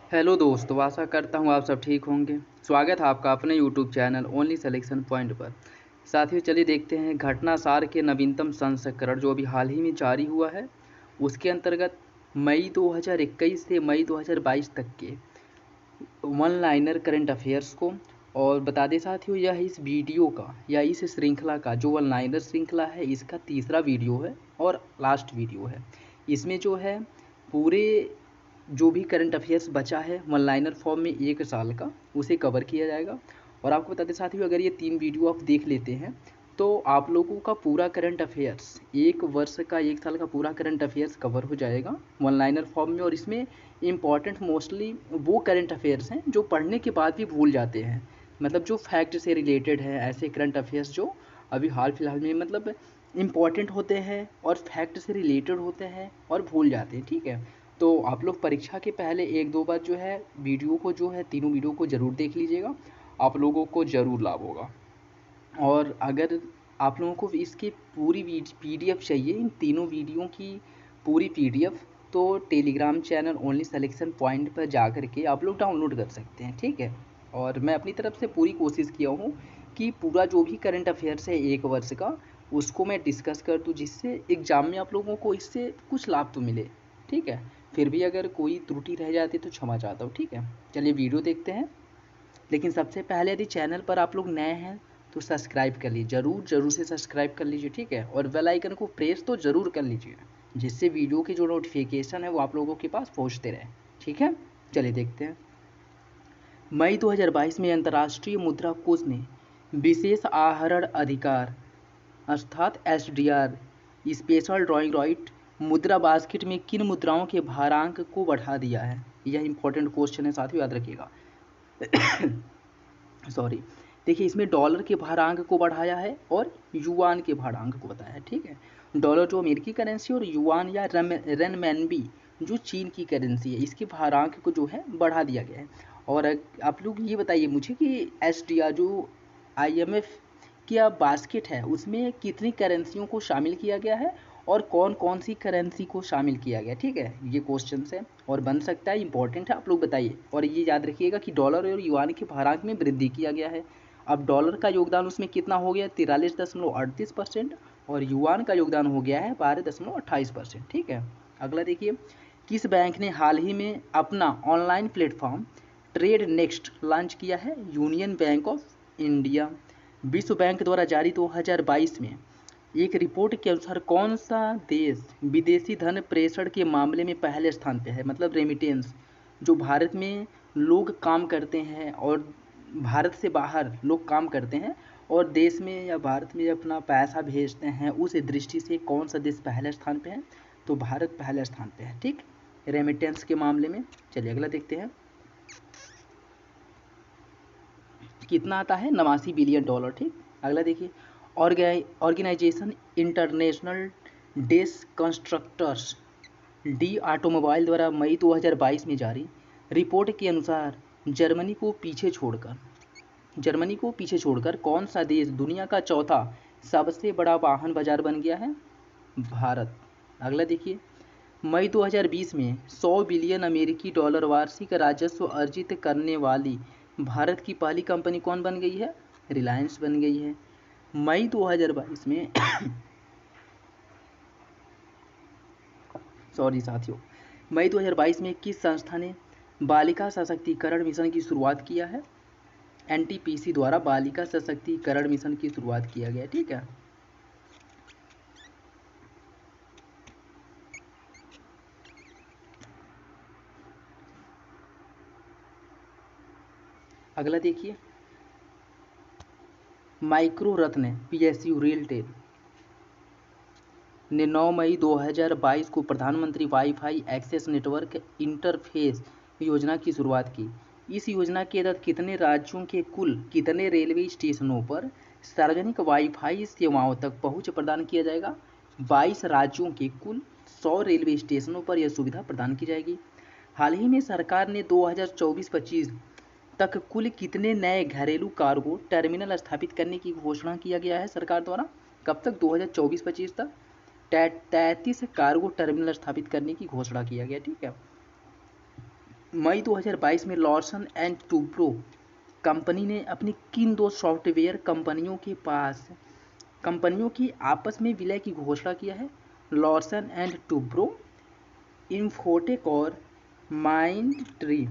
Hello दोस्तों, आशा करता हूँ आप सब ठीक होंगे। स्वागत है आपका अपने YouTube channel only selection point पर। साथियों, चलिए देखते हैं घटनासार के नवीनतम संस्करण जो अभी हाल ही में जारी हुआ है, उसके अंतर्गत मई 2021 से मई 2022 तक के वन लाइनर करंट अफेयर्स को। और बता दें साथियों, यह इस वीडियो का या इस श्रृंखला का जो वन लाइनर श्रृंखला है, इसका तीसरा वीडियो है और लास्ट वीडियो है। इसमें जो है पूरे जो भी करंट अफेयर्स बचा है वन लाइनर फॉर्म में 1 साल का, उसे कवर किया जाएगा। और आपको बता दें साथियों, अगर ये 3 वीडियो आप देख लेते हैं तो आप लोगों का पूरा करंट अफेयर्स 1 वर्ष का 1 साल का पूरा करंट अफेयर्स कवर हो जाएगा वन लाइनर फॉर्म में। और इसमें इम्पॉर्टेंट मोस्टली वो करंट अफेयर्स हैं जो पढ़ने के बाद भी भूल जाते हैं, मतलब जो फैक्ट से रिलेटेड है। ऐसे करंट अफेयर्स जो अभी हाल फिलहाल में मतलब इम्पॉर्टेंट होते हैं और फैक्ट से रिलेटेड होते हैं और भूल जाते हैं, ठीक है। तो आप लोग परीक्षा के पहले 1-2 बार जो है वीडियो को जो है तीनों वीडियो को ज़रूर देख लीजिएगा, आप लोगों को ज़रूर लाभ होगा। और अगर आप लोगों को इसकी पूरी पीडीएफ चाहिए, इन तीनों वीडियो की पूरी पीडीएफ, तो Telegram channel only selection point पर जा कर के आप लोग डाउनलोड कर सकते हैं, ठीक है। और मैं अपनी तरफ से पूरी कोशिश किया हूँ कि पूरा जो भी करंट अफेयर्स है 1 वर्ष का, उसको मैं डिस्कस कर दूँ, जिससे एग्ज़ाम में आप लोगों को इससे कुछ लाभ तो मिले, ठीक है। फिर भी अगर कोई त्रुटि रह जाती तो क्षमा चाहता हूँ, ठीक है। चलिए वीडियो देखते हैं। लेकिन सबसे पहले यदि चैनल पर आप लोग नए हैं तो सब्सक्राइब कर लीजिए, ज़रूर से सब्सक्राइब कर लीजिए, ठीक है। और बेल आइकन को प्रेस तो ज़रूर कर लीजिए, जिससे वीडियो की जो नोटिफिकेशन है वो आप लोगों के पास पहुंचते रहे, ठीक है। चलिए देखते हैं। मई 2022 में अंतर्राष्ट्रीय मुद्रा कोष ने विशेष आहरण अधिकार अर्थात एसडीआर स्पेशल ड्राइंग राइट मुद्रा बास्केट में किन मुद्राओं के भारांक को बढ़ा दिया है। यह इंपॉर्टेंट क्वेश्चन है साथियों, याद रखिएगा। सॉरी, देखिए इसमें डॉलर के भारांक को बढ़ाया है और युआन के भारांक को बताया है, ठीक है। डॉलर जो अमेरिकी करेंसी और युआन या रेनमैनबी जो चीन की करेंसी है, इसके भारांक को जो है बढ़ा दिया गया है। और आप लोग ये बताइए मुझे कि एसडीआर जो आईएमएफ क्या बास्केट है, उसमें कितनी करेंसियों को शामिल किया गया है और कौन कौन सी करेंसी को शामिल किया गया, ठीक है। ये क्वेश्चन है और बन सकता है, इंपॉर्टेंट है, आप लोग बताइए। और ये याद रखिएगा कि डॉलर और युआन के भारांक में वृद्धि किया गया है। अब डॉलर का योगदान उसमें कितना हो गया, 43.38%, और युआन का योगदान हो गया है 12.28%, ठीक है। अगला देखिए, किस बैंक ने हाल ही में अपना online platform trade next launch किया है। Union bank of India. विश्व बैंक द्वारा जारी 2022 में एक रिपोर्ट के अनुसार कौन सा देश विदेशी धन प्रेषण के मामले में पहले स्थान पे है, मतलब रेमिटेंस, जो भारत में लोग काम करते हैं और भारत से बाहर लोग काम करते हैं और देश में या भारत में अपना पैसा भेजते हैं, उस दृष्टि से कौन सा देश पहले स्थान पे है, तो भारत पहले स्थान पे है, ठीक, रेमिटेंस के मामले में। चलिए अगला देखते हैं, कितना आता है, 89 बिलियन डॉलर, ठीक। अगला देखिए, ऑर्गेनाइजेशन इंटरनेशनल डेस कंस्ट्रक्टर्स डी ऑटोमोबाइल द्वारा मई 2022 में जारी रिपोर्ट के अनुसार जर्मनी को पीछे छोड़कर कौन सा देश दुनिया का चौथा सबसे बड़ा वाहन बाजार बन गया है, भारत। अगला देखिए, मई 2020 में 100 बिलियन अमेरिकी डॉलर वार्षिक राजस्व अर्जित करने वाली भारत की पहली कंपनी कौन बन गई है, रिलायंस बन गई है। मई 2022 में सॉरी साथियों, मई 2022 में किस संस्था ने बालिका सशक्तिकरण मिशन की शुरुआत किया है, एनटीपीसी द्वारा बालिका सशक्तिकरण मिशन की शुरुआत किया गया, ठीक है। अगला देखिए, माइक्रो रत्न पीएसयू रेलटेल ने 9 मई 2022 को प्रधानमंत्री वाईफाई एक्सेस नेटवर्क इंटरफेस योजना की शुरुआत की। इस योजना के तहत कितने राज्यों के कुल कितने रेलवे स्टेशनों पर सार्वजनिक वाईफाई सेवाओं तक पहुंच प्रदान किया जाएगा, 22 राज्यों के कुल 100 रेलवे स्टेशनों पर यह सुविधा प्रदान की जाएगी। हाल ही में सरकार ने 2024-25 तक कुल कितने नए घरेलू कार्गो टर्मिनल स्थापित करने की घोषणा किया गया है सरकार द्वारा, कब तक, 2024-25 तक 33 कार्गो टर्मिनल स्थापित करने की घोषणा किया गया, ठीक है। मई 2022 में लॉर्सन एंड टूब्रो कंपनी ने अपनी किन दो सॉफ्टवेयर कंपनियों की आपस में विलय की घोषणा किया है? लॉर्सन एंड टूब्रो, इन्फोटेक और Mindtree.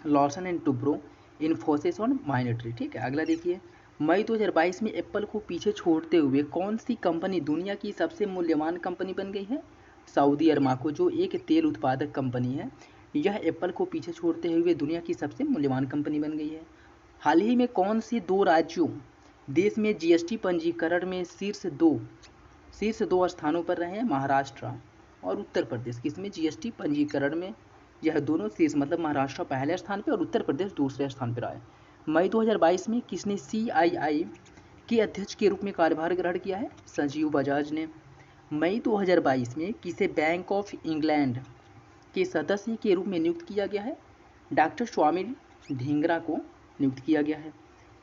Larsen and Toubro, Infosys और माइंडट्री। ठीक है, अगला देखिए, मई 2022 में एप्पल को पीछे छोड़ते हुए कौन सी कंपनी दुनिया की सबसे मूल्यवान कंपनी बन गई है? सऊदी अराम्को, जो एक तेल उत्पादक कंपनी है, यह एप्पल को पीछे छोड़ते हुए दुनिया की सबसे मूल्यवान कंपनी बन गई है। हाल ही में कौन से दो राज्यों देश में जीएसटी पंजीकरण में शीर्ष दो स्थानों पर रहे हैं? महाराष्ट्र और उत्तर प्रदेश। किसमें? जीएसटी पंजीकरण में यह दोनों शीर्ष, मतलब महाराष्ट्र पहले स्थान पर और उत्तर प्रदेश दूसरे स्थान पर आए। मई 2022 में किसने CII के अध्यक्ष के रूप में कार्यभार ग्रहण किया है? संजीव बजाज ने। मई 2022 में किसे बैंक ऑफ इंग्लैंड के सदस्य के रूप में नियुक्त किया गया है? डॉक्टर स्वामी ढींगरा को नियुक्त किया गया है।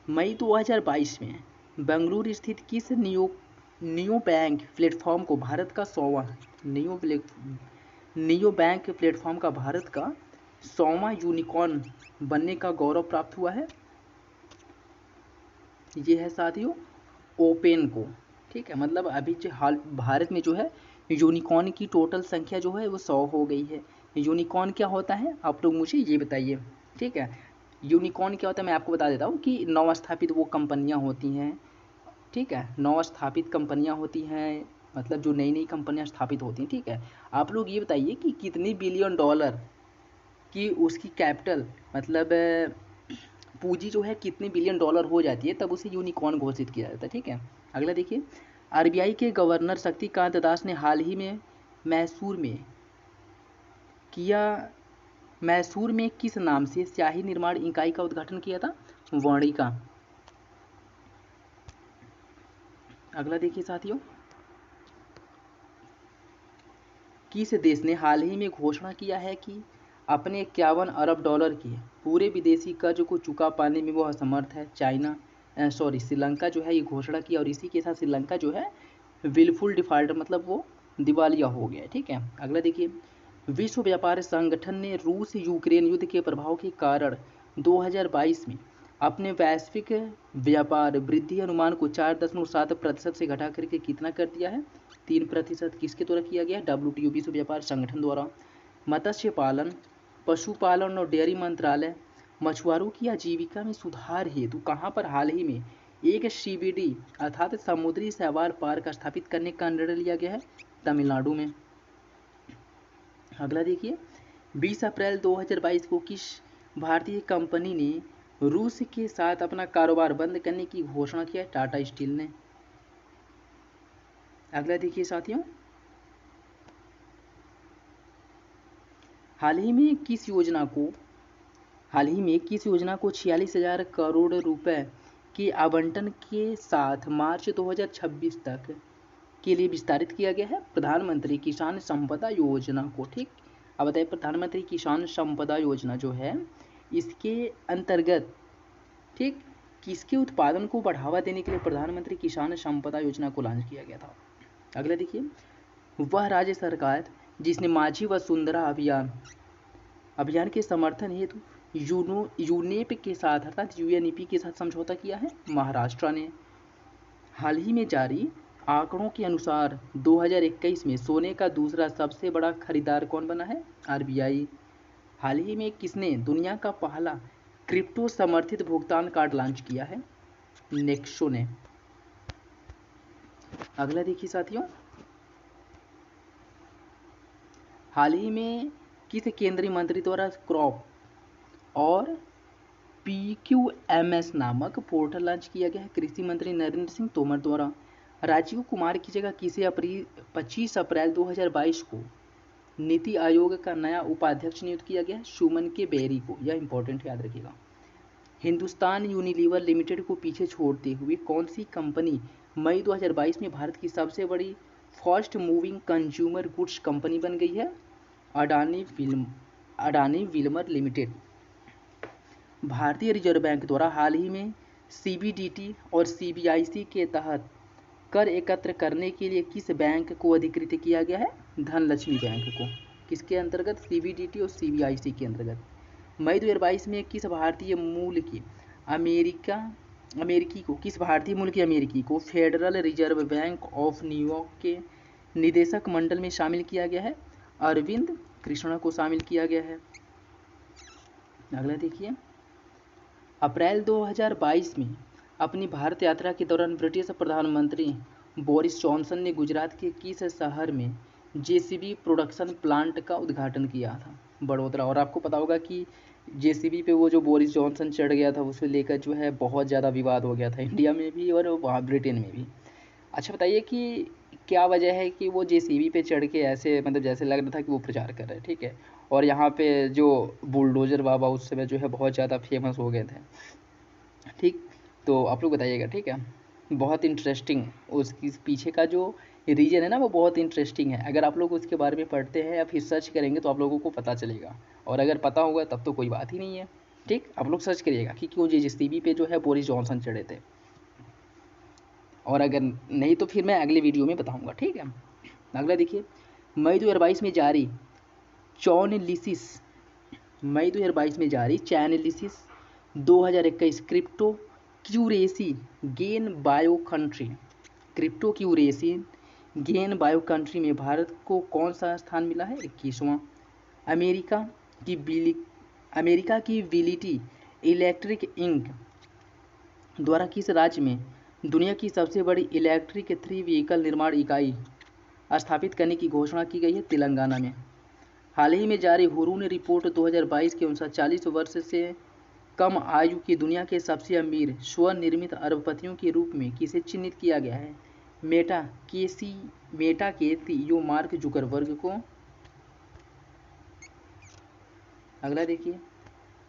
मई 2022 में बेंगलुरु स्थित किस नियो बैंक प्लेटफॉर्म को भारत का 100वां नियो बैंक प्लेटफॉर्म का भारत का 100वां यूनिकॉर्न बनने का गौरव प्राप्त हुआ है? ये है साथियों ओपेन को। ठीक है, मतलब अभी जो हाल भारत में जो है यूनिकॉर्न की टोटल संख्या जो है वो 100 हो गई है। यूनिकॉर्न क्या होता है आप लोग मुझे ये बताइए। ठीक है, यूनिकॉर्न क्या होता है मैं आपको बता देता हूँ कि नवस्थापित वो कंपनियाँ होती हैं। ठीक है, नवस्थापित कंपनियाँ होती हैं, मतलब जो नई नई कंपनियाँ स्थापित होती हैं। ठीक है, आप लोग ये बताइए कि कितनी बिलियन डॉलर की उसकी कैपिटल, मतलब पूंजी जो है कितने बिलियन डॉलर हो जाती है तब उसे यूनिकॉर्न घोषित किया जाता है। ठीक है, अगला देखिए, RBI के गवर्नर शक्तिकांत दास ने हाल ही में मैसूर में किस नाम से स्याही निर्माण इकाई का उद्घाटन किया था? वर्णिका। अगला देखिए साथियों, किस देश ने हाल ही में घोषणा किया है कि अपने 51 अरब डॉलर के पूरे विदेशी कर्ज को चुका पाने में वो असमर्थ है? श्रीलंका जो है ये घोषणा की, और इसी के साथ श्रीलंका जो है विलफुल डिफॉल्टर, मतलब वो दिवालिया हो गया है। ठीक है, अगला देखिए, विश्व व्यापार संगठन ने रूस यूक्रेन युद्ध के प्रभाव के कारण 2022 में अपने वैश्विक व्यापार वृद्धि अनुमान को 4.7% से घटा करके कितना कर दिया है? 3%। किसके द्वारा किया गया? WTO, विश्व व्यापार संगठन द्वारा। मत्स्य पालन, पशुपालन और डेयरी मंत्रालय मछुआरों की आजीविका में सुधार हेतु कहाँ पर हाल ही में एक CBD अर्थात समुद्री शैवाल पार्क स्थापित करने का निर्णय लिया गया है? तमिलनाडु में। अगला देखिए, 20 अप्रैल 2022 को किस भारतीय कंपनी ने रूस के साथ अपना कारोबार बंद करने की घोषणा की है? टाटा स्टील ने। अगला देखिए साथियों, हाल ही में किस योजना को 46,000 करोड़ रुपए के आवंटन के साथ मार्च 2026 तक के लिए विस्तारित किया गया है? प्रधानमंत्री किसान संपदा योजना को। ठीक, अब बताइए, प्रधानमंत्री किसान संपदा योजना जो है इसके अंतर्गत ठीक किसके उत्पादन को बढ़ावा देने के लिए प्रधानमंत्री किसान संपदा योजना को लॉन्च किया गया था? अगला देखिए, वह राज्य सरकार जिसने माझी वसुंधरा अभियान के समर्थन हेतु यूनेप के साथ अर्थात UNEP के साथ समझौता किया है? महाराष्ट्र ने। हाल ही में जारी आंकड़ों के अनुसार 2021 में सोने का दूसरा सबसे बड़ा खरीदार कौन बना है? RBI। हाल ही में किसने दुनिया का पहला क्रिप्टो समर्थित भुगतान कार्ड लॉन्च किया है? नेक्सो ने। अगला देखिए साथियों, हाल ही में किस केंद्रीय मंत्री द्वारा क्रॉप और PQMS नामक पोर्टल लॉन्च किया गया है? कृषि मंत्री नरेंद्र सिंह तोमर द्वारा। राजीव कुमार की जगह किसे 25 अप्रैल 2022 को नीति आयोग का नया उपाध्यक्ष नियुक्त किया गया है? सुमन के बेरी को। यह इंपॉर्टेंट याद रखिएगा। हिंदुस्तान यूनिलीवर लिमिटेड को पीछे छोड़ते हुए कौन सी कंपनी मई 2022 में भारत की सबसे बड़ी fast moving consumer goods company बन गई है? Adani Wilmer limited. भारतीय रिजर्व बैंक द्वारा हाल ही में CBDT और CBIC के तहत कर एकत्र करने के लिए किस बैंक को अधिकृत किया गया है? धनलक्ष्मी बैंक को। किसके अंतर्गत? सीबीडीटी और सीबीआईसी के अंतर्गत। मई 2022 में किस भारतीय मूल की अमेरिकी को federal reserve bank of New York के निदेशक मंडल में शामिल किया गया है? अरविंद कृष्णा को शामिल किया गया है। अगला देखिए, अप्रैल 2022 में अपनी भारत यात्रा के दौरान ब्रिटिश प्रधानमंत्री बोरिस जॉनसन ने गुजरात के किस शहर में जेसीबी प्रोडक्शन प्लांट का उद्घाटन किया था? बड़ोदरा। और आपको पता होगा कि जेसीबी पे वो जो बोरिस जॉनसन चढ़ गया था, उसे लेकर जो है बहुत ज़्यादा विवाद हो गया था इंडिया में भी और वहाँ ब्रिटेन में भी। अच्छा बताइए कि क्या वजह है कि वो जेसीबी पे चढ़ के ऐसे मतलब जैसे लग रहा था कि वो प्रचार कर रहे हैं, ठीक है। और यहाँ पे जो बुलडोजर बाबा उस समय जो है बहुत ज़्यादा फेमस हो गए थे, ठीक। तो आप लोग बताइएगा, ठीक है। बहुत इंटरेस्टिंग उसकी पीछे का जो रीजन है ना, वो बहुत इंटरेस्टिंग है। अगर आप लोग उसके बारे में पढ़ते हैं या फिर सर्च करेंगे तो आप लोगों को पता चलेगा, और अगर पता होगा तब तो कोई बात ही नहीं है, ठीक। आप लोग सर्च करिएगा कि क्यों जेसीबी पे जो है बोरिस जॉनसन चढ़े थे, और अगर नहीं तो फिर मैं अगले वीडियो में बताऊंगा, ठीक है। अगला देखिए, मई 2022 में जारी चैनलिसिस 2021 क्रिप्टो क्यूरेसी गेन बायो कंट्री में भारत को कौन सा स्थान मिला है? 21वां। अमेरिका की विलिटी इलेक्ट्रिक इंक द्वारा किस राज्य में दुनिया की सबसे बड़ी इलेक्ट्रिक 3 व्हीकल निर्माण इकाई स्थापित करने की घोषणा की गई है? तेलंगाना में। हाल ही में जारी हुरून रिपोर्ट 2022 के अनुसार 40 वर्ष से कम आयु की दुनिया के सबसे अमीर स्वनिर्मित अरबपतियों के रूप में किसे चिन्हित किया गया है? मेटा के सीईओ मार्क जुकरबर्ग को। अगला देखिए,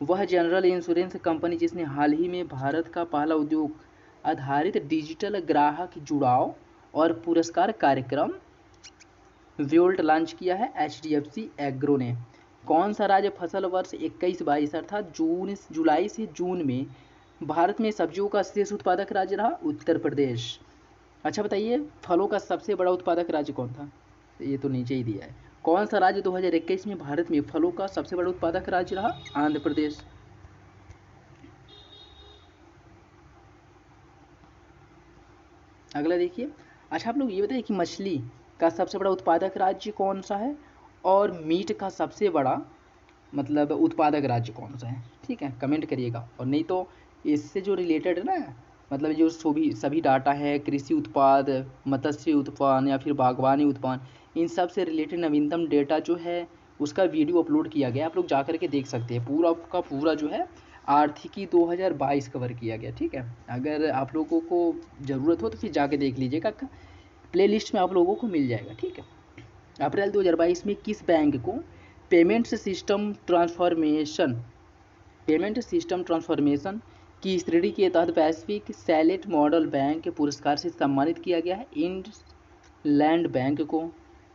वह जनरल इंश्योरेंस कंपनी जिसने हाल ही में भारत का पहला उद्योग आधारित डिजिटल ग्राहक जुड़ाव और पुरस्कार कार्यक्रम व्योल्ट लॉन्च किया है, HDFC एग्रो ने। कौन सा राज्य फसल वर्ष 21-22 अर्थात जुलाई से जून में भारत में सब्जियों का शीर्ष उत्पादक राज्य रहा? उत्तर प्रदेश। अच्छा बताइए, फलों का सबसे बड़ा उत्पादक राज्य कौन था? ये तो नीचे ही दिया है। कौन सा राज्य 2021 में भारत में फलों का सबसे बड़ा उत्पादक राज्य रहा? आंध्र प्रदेश। अगला देखिए, अच्छा आप लोग ये बताइए कि मछली का सबसे बड़ा उत्पादक राज्य कौन सा है, और मीट का सबसे बड़ा मतलब उत्पादक राज्य कौन सा है? ठीक है, कमेंट करिएगा। और नहीं तो इससे जो रिलेटेड है ना, मतलब जो सभी डाटा है, कृषि उत्पाद, मत्स्य उत्पादन या फिर बागवानी उत्पादन, इन सब से रिलेटेड नवीनतम डेटा जो है उसका वीडियो अपलोड किया गया, आप लोग जा कर के देख सकते हैं। पूरा का पूरा जो है आर्थिकी 2022 कवर किया गया, ठीक है। अगर आप लोगों को ज़रूरत हो तो फिर जाके देख लीजिएगा, प्लेलिस्ट में आप लोगों को मिल जाएगा, ठीक है। अप्रैल 2022 में किस बैंक को पेमेंट सिस्टम ट्रांसफॉर्मेशन की श्रेणी के तहत वैश्विक सैलेट मॉडल बैंक के पुरस्कार से सम्मानित किया गया है? इंडलैंड बैंक को।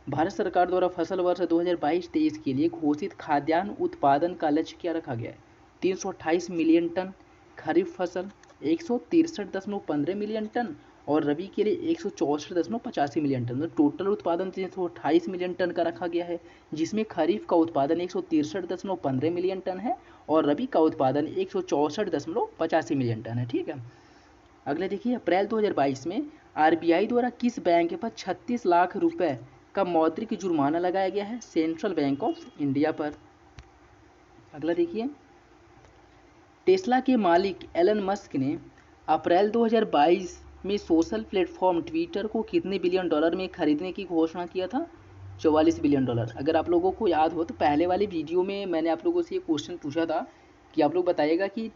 भारत सरकार द्वारा फसल वर्ष 2022-23 के लिए घोषित खाद्यान्न उत्पादन का लक्ष्य क्या रखा गया है? 328 मिलियन टन खरीफ फसल, 163.15 मिलियन टन और रबी के लिए 164.85 मिलियन टन। टोटल उत्पादन 328 मिलियन टन का रखा गया है, जिसमें खरीफ का उत्पादन 163.15 मिलियन टन है और रबी का उत्पादन 164.85 मिलियन टन है, ठीक है। अगले देखिए, अप्रैल 2022 में RBI द्वारा किस बैंक पर 36 लाख रुपए का मौद्रिक जुर्माना लगाया गया है? सेंट्रल बैंक ऑफ इंडिया पर। अगला देखिए, टेस्ला के मालिक एलन मस्क ने अप्रैल 2022 में सोशल प्लेटफॉर्म ट्विटर को कितने बिलियन डॉलर में खरीदने की घोषणा किया था? 44 बिलियन डॉलर। अगर आप लोगों को याद हो तो पहले वाली वीडियो में मैंने आप लोगों से ये क्वेश्चन पूछा था कि आप लोग बताइएगा कि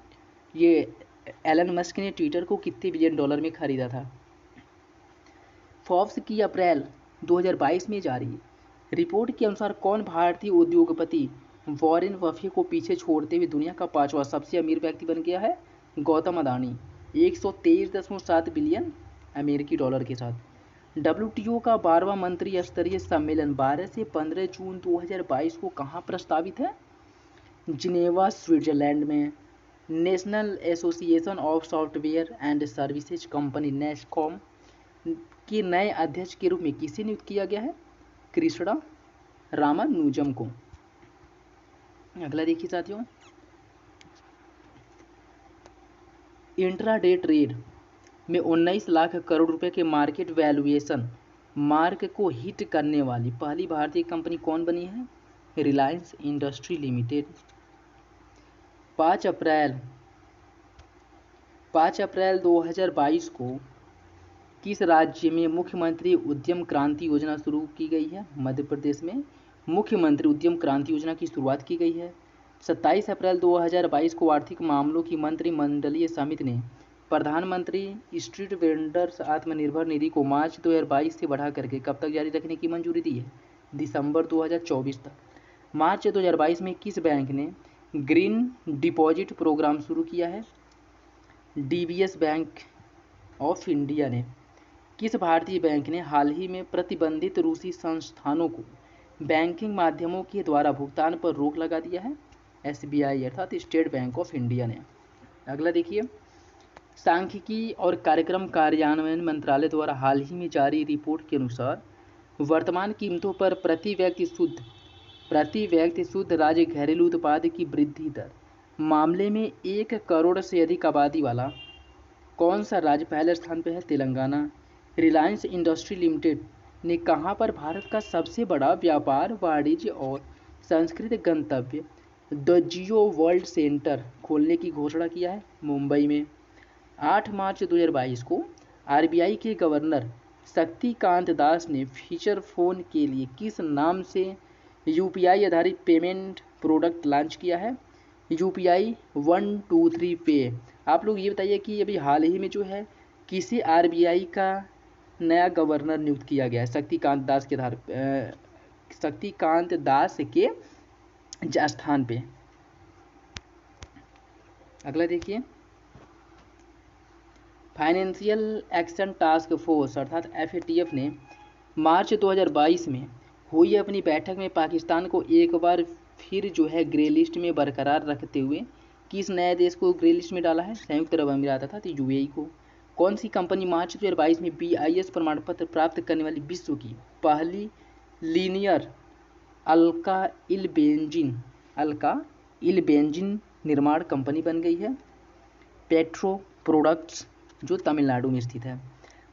ये एलन मस्क ने ट्विटर को कितने बिलियन डॉलर में खरीदा था। फोर्ब्स की अप्रैल 2022 में जारी रिपोर्ट के अनुसार कौन भारतीय उद्योगपति वॉरेन बफे को पीछे छोड़ते हुए दुनिया का 5वां सबसे अमीर व्यक्ति बन गया है? गौतम अदानी, 123.7 बिलियन अमेरिकी डॉलर के साथ। WTO का 12वां मंत्री स्तरीय सम्मेलन 12 से 15 जून 2022 को कहाँ प्रस्तावित है? जिनेवा, स्विट्जरलैंड में। National association of software and services company NASSCOM के नए अध्यक्ष के रूप में किसे नियुक्त किया गया है? कृष्णा रामानुजम को। अगला देखिए साथियों, इंट्राडे ट्रेड में 19 लाख करोड़ रुपए के मार्केट वैल्यूएशन मार्क को हिट करने वाली पहली भारतीय कंपनी कौन बनी है? Reliance industry limited. 5 अप्रैल 2022 को किस राज्य में मुख्यमंत्री उद्यम क्रांति योजना शुरू की गई है? मध्य प्रदेश में मुख्यमंत्री उद्यम क्रांति योजना की शुरुआत की गई है। 27 अप्रैल 2022 को आर्थिक मामलों की मंत्रिमंडलीय समिति ने प्रधानमंत्री स्ट्रीट वेंडर्स आत्मनिर्भर निधि को मार्च 2022 से बढ़ा करके कब तक जारी रखने की मंजूरी दी है? दिसंबर 2024 तक। मार्च 2022 में किस बैंक ने ग्रीन डिपॉजिट प्रोग्राम शुरू किया है? डीबीएस बैंक ऑफ इंडिया ने। किस भारतीय बैंक ने हाल ही में प्रतिबंधित रूसी संस्थानों को बैंकिंग माध्यमों के द्वारा भुगतान पर रोक लगा दिया है? एसबीआई अर्थात स्टेट बैंक ऑफ इंडिया ने। अगला देखिए, सांख्यिकी और कार्यक्रम कार्यान्वयन मंत्रालय द्वारा हाल ही में जारी रिपोर्ट के अनुसार वर्तमान कीमतों पर प्रति व्यक्ति शुद्ध राज्य घरेलू उत्पाद की वृद्धि दर मामले में 1 करोड़ से अधिक आबादी वाला कौन सा राज्य पहले स्थान पर है? तेलंगाना। रिलायंस इंडस्ट्री लिमिटेड ने कहां पर भारत का सबसे बड़ा व्यापार, वाणिज्य और सांस्कृतिक गंतव्य द जियो वर्ल्ड सेंटर खोलने की घोषणा किया है? मुंबई में। 8 मार्च 2022 को आरबीआई के गवर्नर शक्तिकांत दास ने फीचर फोन के लिए किस नाम से यूपीआई आधारित पेमेंट प्रोडक्ट लॉन्च किया है? यूपीआई 123 पे। आप लोग ये बताइए कि अभी हाल ही में जो है किसी आरबीआई का नया गवर्नर नियुक्त किया गया है? शक्तिकांत दास के स्थान पे। अगला देखिए, फाइनेंशियल एक्शन टास्क फोर्स अर्थात एफएटीएफ ने मार्च 2022 में हुई अपनी बैठक में पाकिस्तान को एक बार फिर जो है ग्रे लिस्ट में बरकरार रखते हुए किस नए देश को ग्रे लिस्ट में डाला है? संयुक्त अरब अमीरात अर्थात यूएई को। कौन सी कंपनी मार्च 2022 में बीआईएस प्रमाण पत्र प्राप्त करने वाली विश्व की पहली लीनियर अल्काइल बेंजीन निर्माण कंपनी बन गई है? पेट्रो प्रोडक्ट्स जो तमिलनाडु में स्थित है।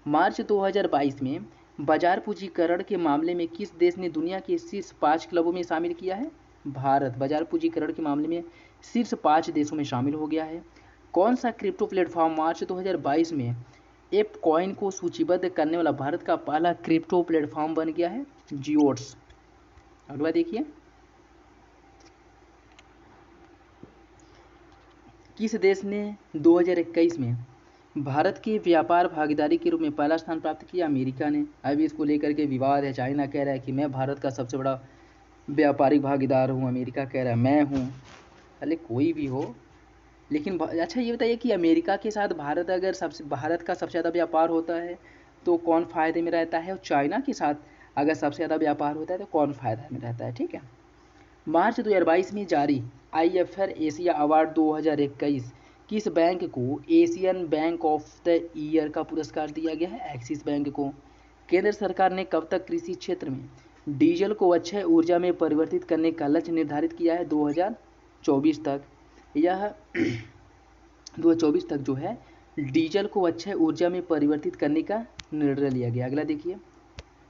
मार्च 2022 में बाजार पूंजीकरण के मामले में किस देश ने दुनिया के शीर्ष 5 क्लबों में शामिल किया है? भारत बाजार पूंजीकरण के मामले में शीर्ष 5 देशों में शामिल हो गया है। कौन सा क्रिप्टो प्लेटफॉर्म मार्च 2022 में एप कॉइन को सूचीबद्ध करने वाला भारत का पहला क्रिप्टो प्लेटफॉर्म बन गया है? जियोट्स। अगला देखिए, किस देश ने 2021 में भारत की व्यापार भागीदारी के रूप में पहला स्थान प्राप्त किया? अमेरिका ने। अभी इसको लेकर के विवाद है। चाइना कह रहा है कि मैं भारत का सबसे बड़ा व्यापारिक भागीदार हूँ, अमेरिका कह रहा है मैं हूँ। भले कोई भी हो, लेकिन अच्छा ये बताइए कि अमेरिका के साथ भारत का सबसे ज़्यादा व्यापार होता है तो कौन फ़ायदे में रहता है, और चाइना के साथ अगर सबसे ज़्यादा व्यापार होता है तो कौन फ़ायदा में रहता है? ठीक है। मार्च 2022 में जारी आईएफआर एशिया अवार्ड 2021 किस बैंक को Asian bank of the year का पुरस्कार दिया गया है? एक्सिस बैंक को। केंद्र सरकार ने कब तक कृषि क्षेत्र में डीजल को अक्षय ऊर्जा में परिवर्तित करने का लक्ष्य निर्धारित किया है? 2024 तक। यह 2024 तक जो है डीजल को अक्षय ऊर्जा में परिवर्तित करने का निर्णय लिया गया। अगला देखिए,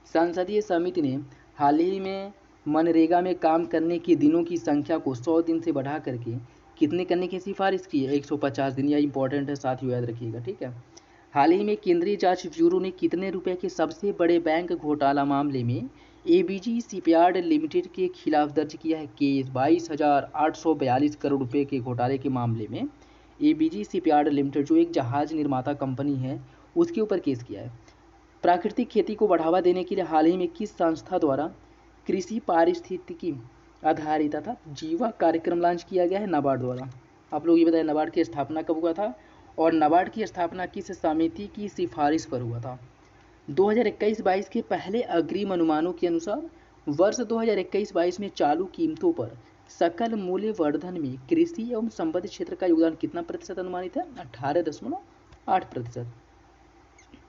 संसदीय समिति ने हाल ही में मनरेगा में काम करने के दिनों की संख्या को 100 दिन से बढ़ा करके कितने करने की सिफारिश की है? 150 दिन। यह इंपॉर्टेंट है, साथियों याद रखिएगा। ठीक है। हाल ही में केंद्रीय जांच ब्यूरो ने कितने रुपए के सबसे बड़े बैंक घोटाला मामले में एबीजी शिपयार्ड लिमिटेड के खिलाफ दर्ज किया है केस? 22,842 करोड़ रुपए के घोटाले के मामले में एबीजी शिपयार्ड लिमिटेड जो एक जहाज निर्माता कंपनी है उसके ऊपर केस किया है। प्राकृतिक खेती को बढ़ावा देने के लिए हाल ही में किस संस्था द्वारा कृषि पारिस्थितिकी आधारित तथा जीवा कार्यक्रम लॉन्च किया गया है? नाबार्ड द्वारा। आप लोग ये बताएं नाबार्ड की स्थापना कब हुआ था और नाबार्ड की स्थापना किस समिति की सिफारिश पर हुआ था? 2021-22 के पहले अग्रिम अनुमानों के अनुसार वर्ष 2021-22 में चालू कीमतों पर सकल मूल्य वर्धन में कृषि एवं संबद्ध क्षेत्र का योगदान कितना प्रतिशत अनुमानित है? 18.8%।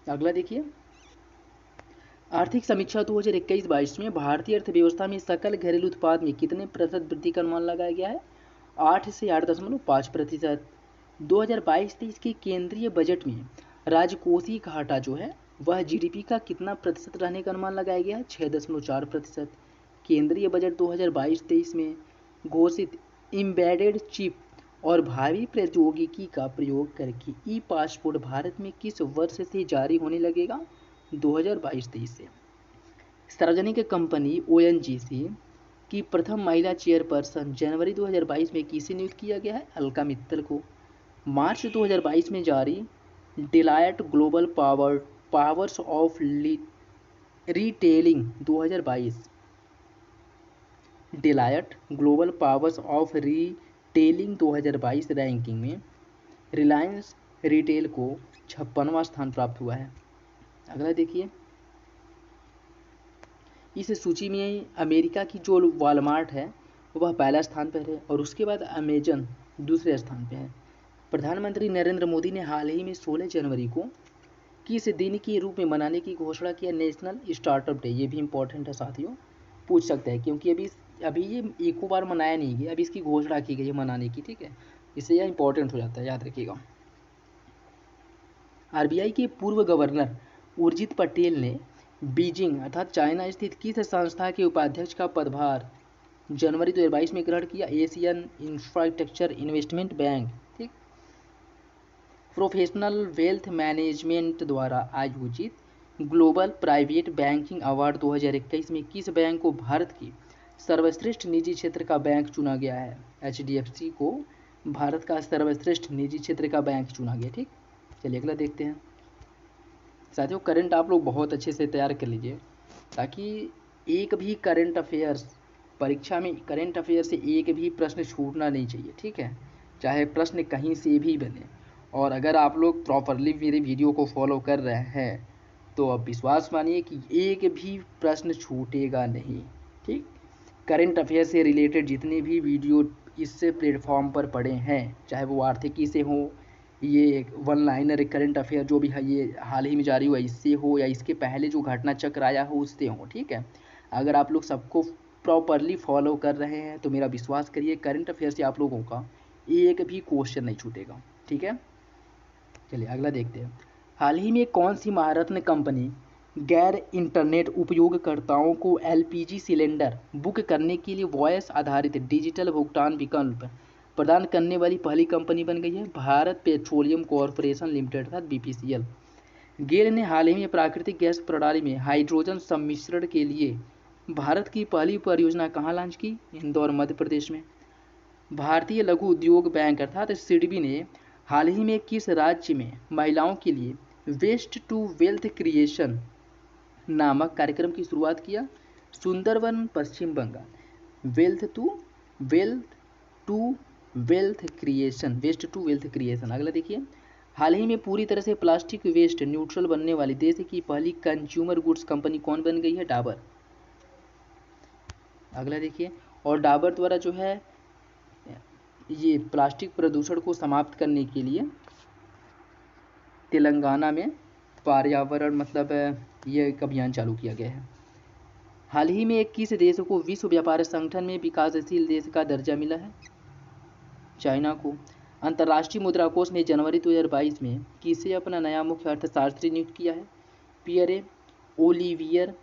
अगला देखिए, आर्थिक समीक्षा 2021-22 में भारतीय अर्थव्यवस्था में सकल घरेलू उत्पाद में कितने प्रतिशत वृद्धि का अनुमान लगाया गया है? 8 से 8.5%। 2022-23 के केंद्रीय बजट में राजकोषीय घाटा जो है वह जीडीपी का कितना प्रतिशत रहने का अनुमान लगाया गया है? 6.4%। केंद्रीय बजट 2022-23 में घोषित एम्बेडेड चिप और भावी प्रौद्योगिकी का प्रयोग करके ई पासपोर्ट भारत में किस वर्ष से जारी होने लगेगा? 2022-23 से। सार्वजनिक कंपनी ओएनजीसी की प्रथम महिला चेयरपर्सन जनवरी 2022 में किसे नियुक्त किया गया है? अलका मित्तल को। मार्च 2022 में जारी Deloitte global powers of retailing 2022 Deloitte global powers of retailing 2022 ranking में रिलायंस रिटेल को 56वां स्थान प्राप्त हुआ है। अगला देखिए, इस सूची में अमेरिका की जो वॉलमार्ट है वह पहला स्थान पर है और उसके बाद अमेजन दूसरे स्थान पर है। प्रधानमंत्री नरेंद्र मोदी ने हाल ही में 16 जनवरी को किस दिन के रूप में मनाने की घोषणा किया? National startup day. ये भी इंपॉर्टेंट है साथियों, पूछ सकते हैं क्योंकि अभी ये एको बार मनाया नहीं गया, अभी इसकी घोषणा की गई है मनाने की, ठीक है, इससे यह इंपॉर्टेंट हो जाता है, याद रखिएगा। आरबीआई के पूर्व गवर्नर उर्जित पटेल ने बीजिंग अर्थात चाइना स्थित किस संस्था के उपाध्यक्ष का पदभार जनवरी 2022 में ग्रहण किया? Asian infrastructure investment bank. ठीक। प्रोफेशनल वेल्थ मैनेजमेंट द्वारा आयोजित ग्लोबल प्राइवेट बैंकिंग अवार्ड 2021 में किस बैंक को भारत की सर्वश्रेष्ठ निजी क्षेत्र का बैंक चुना गया है? एचडीएफसी को भारत का सर्वश्रेष्ठ निजी क्षेत्र का बैंक चुना गया। ठीक, चलिए अगला देखते हैं। साथियों, करंट आप लोग बहुत अच्छे से तैयार कर लीजिए ताकि एक भी करंट अफेयर्स परीक्षा में करंट अफेयर से एक भी प्रश्न छूटना नहीं चाहिए। ठीक है, चाहे प्रश्न कहीं से भी बने। और अगर आप लोग प्रॉपरली मेरे वीडियो को फॉलो कर रहे हैं तो अब विश्वास मानिए कि एक भी प्रश्न छूटेगा नहीं। ठीक, करंट अफेयर से रिलेटेड जितने भी वीडियो इससे प्लेटफॉर्म पर पड़े हैं, चाहे वो आर्थिकी से हो, ये वन लाइनर करंट अफेयर जो भी है ये हाल ही में जारी हुआ इससे हो, या इसके पहले जो घटना चक्र आया हो उससे हो। ठीक है, अगर आप लोग सबको प्रॉपरली फॉलो कर रहे हैं तो मेरा विश्वास करिए करंट अफेयर से आप लोगों का एक भी क्वेश्चन नहीं छूटेगा। ठीक है, चलिए अगला देखते हैं। हाल ही में कौन सी महारत्न कंपनी गैर इंटरनेट उपयोगकर्ताओं को एलपीजी सिलेंडर बुक करने के लिए वॉयस आधारित डिजिटल भुगतान विकल्प प्रदान करने वाली पहली कंपनी बन गई है? भारत पेट्रोलियम कॉरपोरेशन लिमिटेड अर्थात बीपीसीएल। गेल ने हाल ही में प्राकृतिक गैस प्रणाली में हाइड्रोजन सम्मिश्रण के लिए भारत की पहली परियोजना कहाँ लॉन्च की? इंदौर, मध्य प्रदेश में। भारतीय लघु उद्योग बैंक अर्थात सिडबी ने हाल ही में किस राज्य में महिलाओं के लिए वेस्ट टू वेल्थ क्रिएशन नामक कार्यक्रम की शुरुआत किया? Sundarban, Paschim Bangal. Waste to wealth creation, waste to wealth creation. अगला देखिए, हाल ही में पूरी तरह से प्लास्टिक वेस्ट न्यूट्रल बनने वाली देश की पहली कंज्यूमर गुड्स कंपनी कौन बन गई है? डाबर। अगला देखिए, और डाबर द्वारा जो है ये प्लास्टिक प्रदूषण को समाप्त करने के लिए तेलंगाना में पर्यावरण ये एक अभियान चालू किया गया है। हाल ही में किस देश को विश्व व्यापार संगठन में विकासशील देश का दर्जा मिला है? चाइना को। अंतर्राष्ट्रीय मुद्रा कोष ने जनवरी 2022 में किसे अपना नया मुख्य अर्थशास्त्री नियुक्त किया है? पियरे ओलिवियर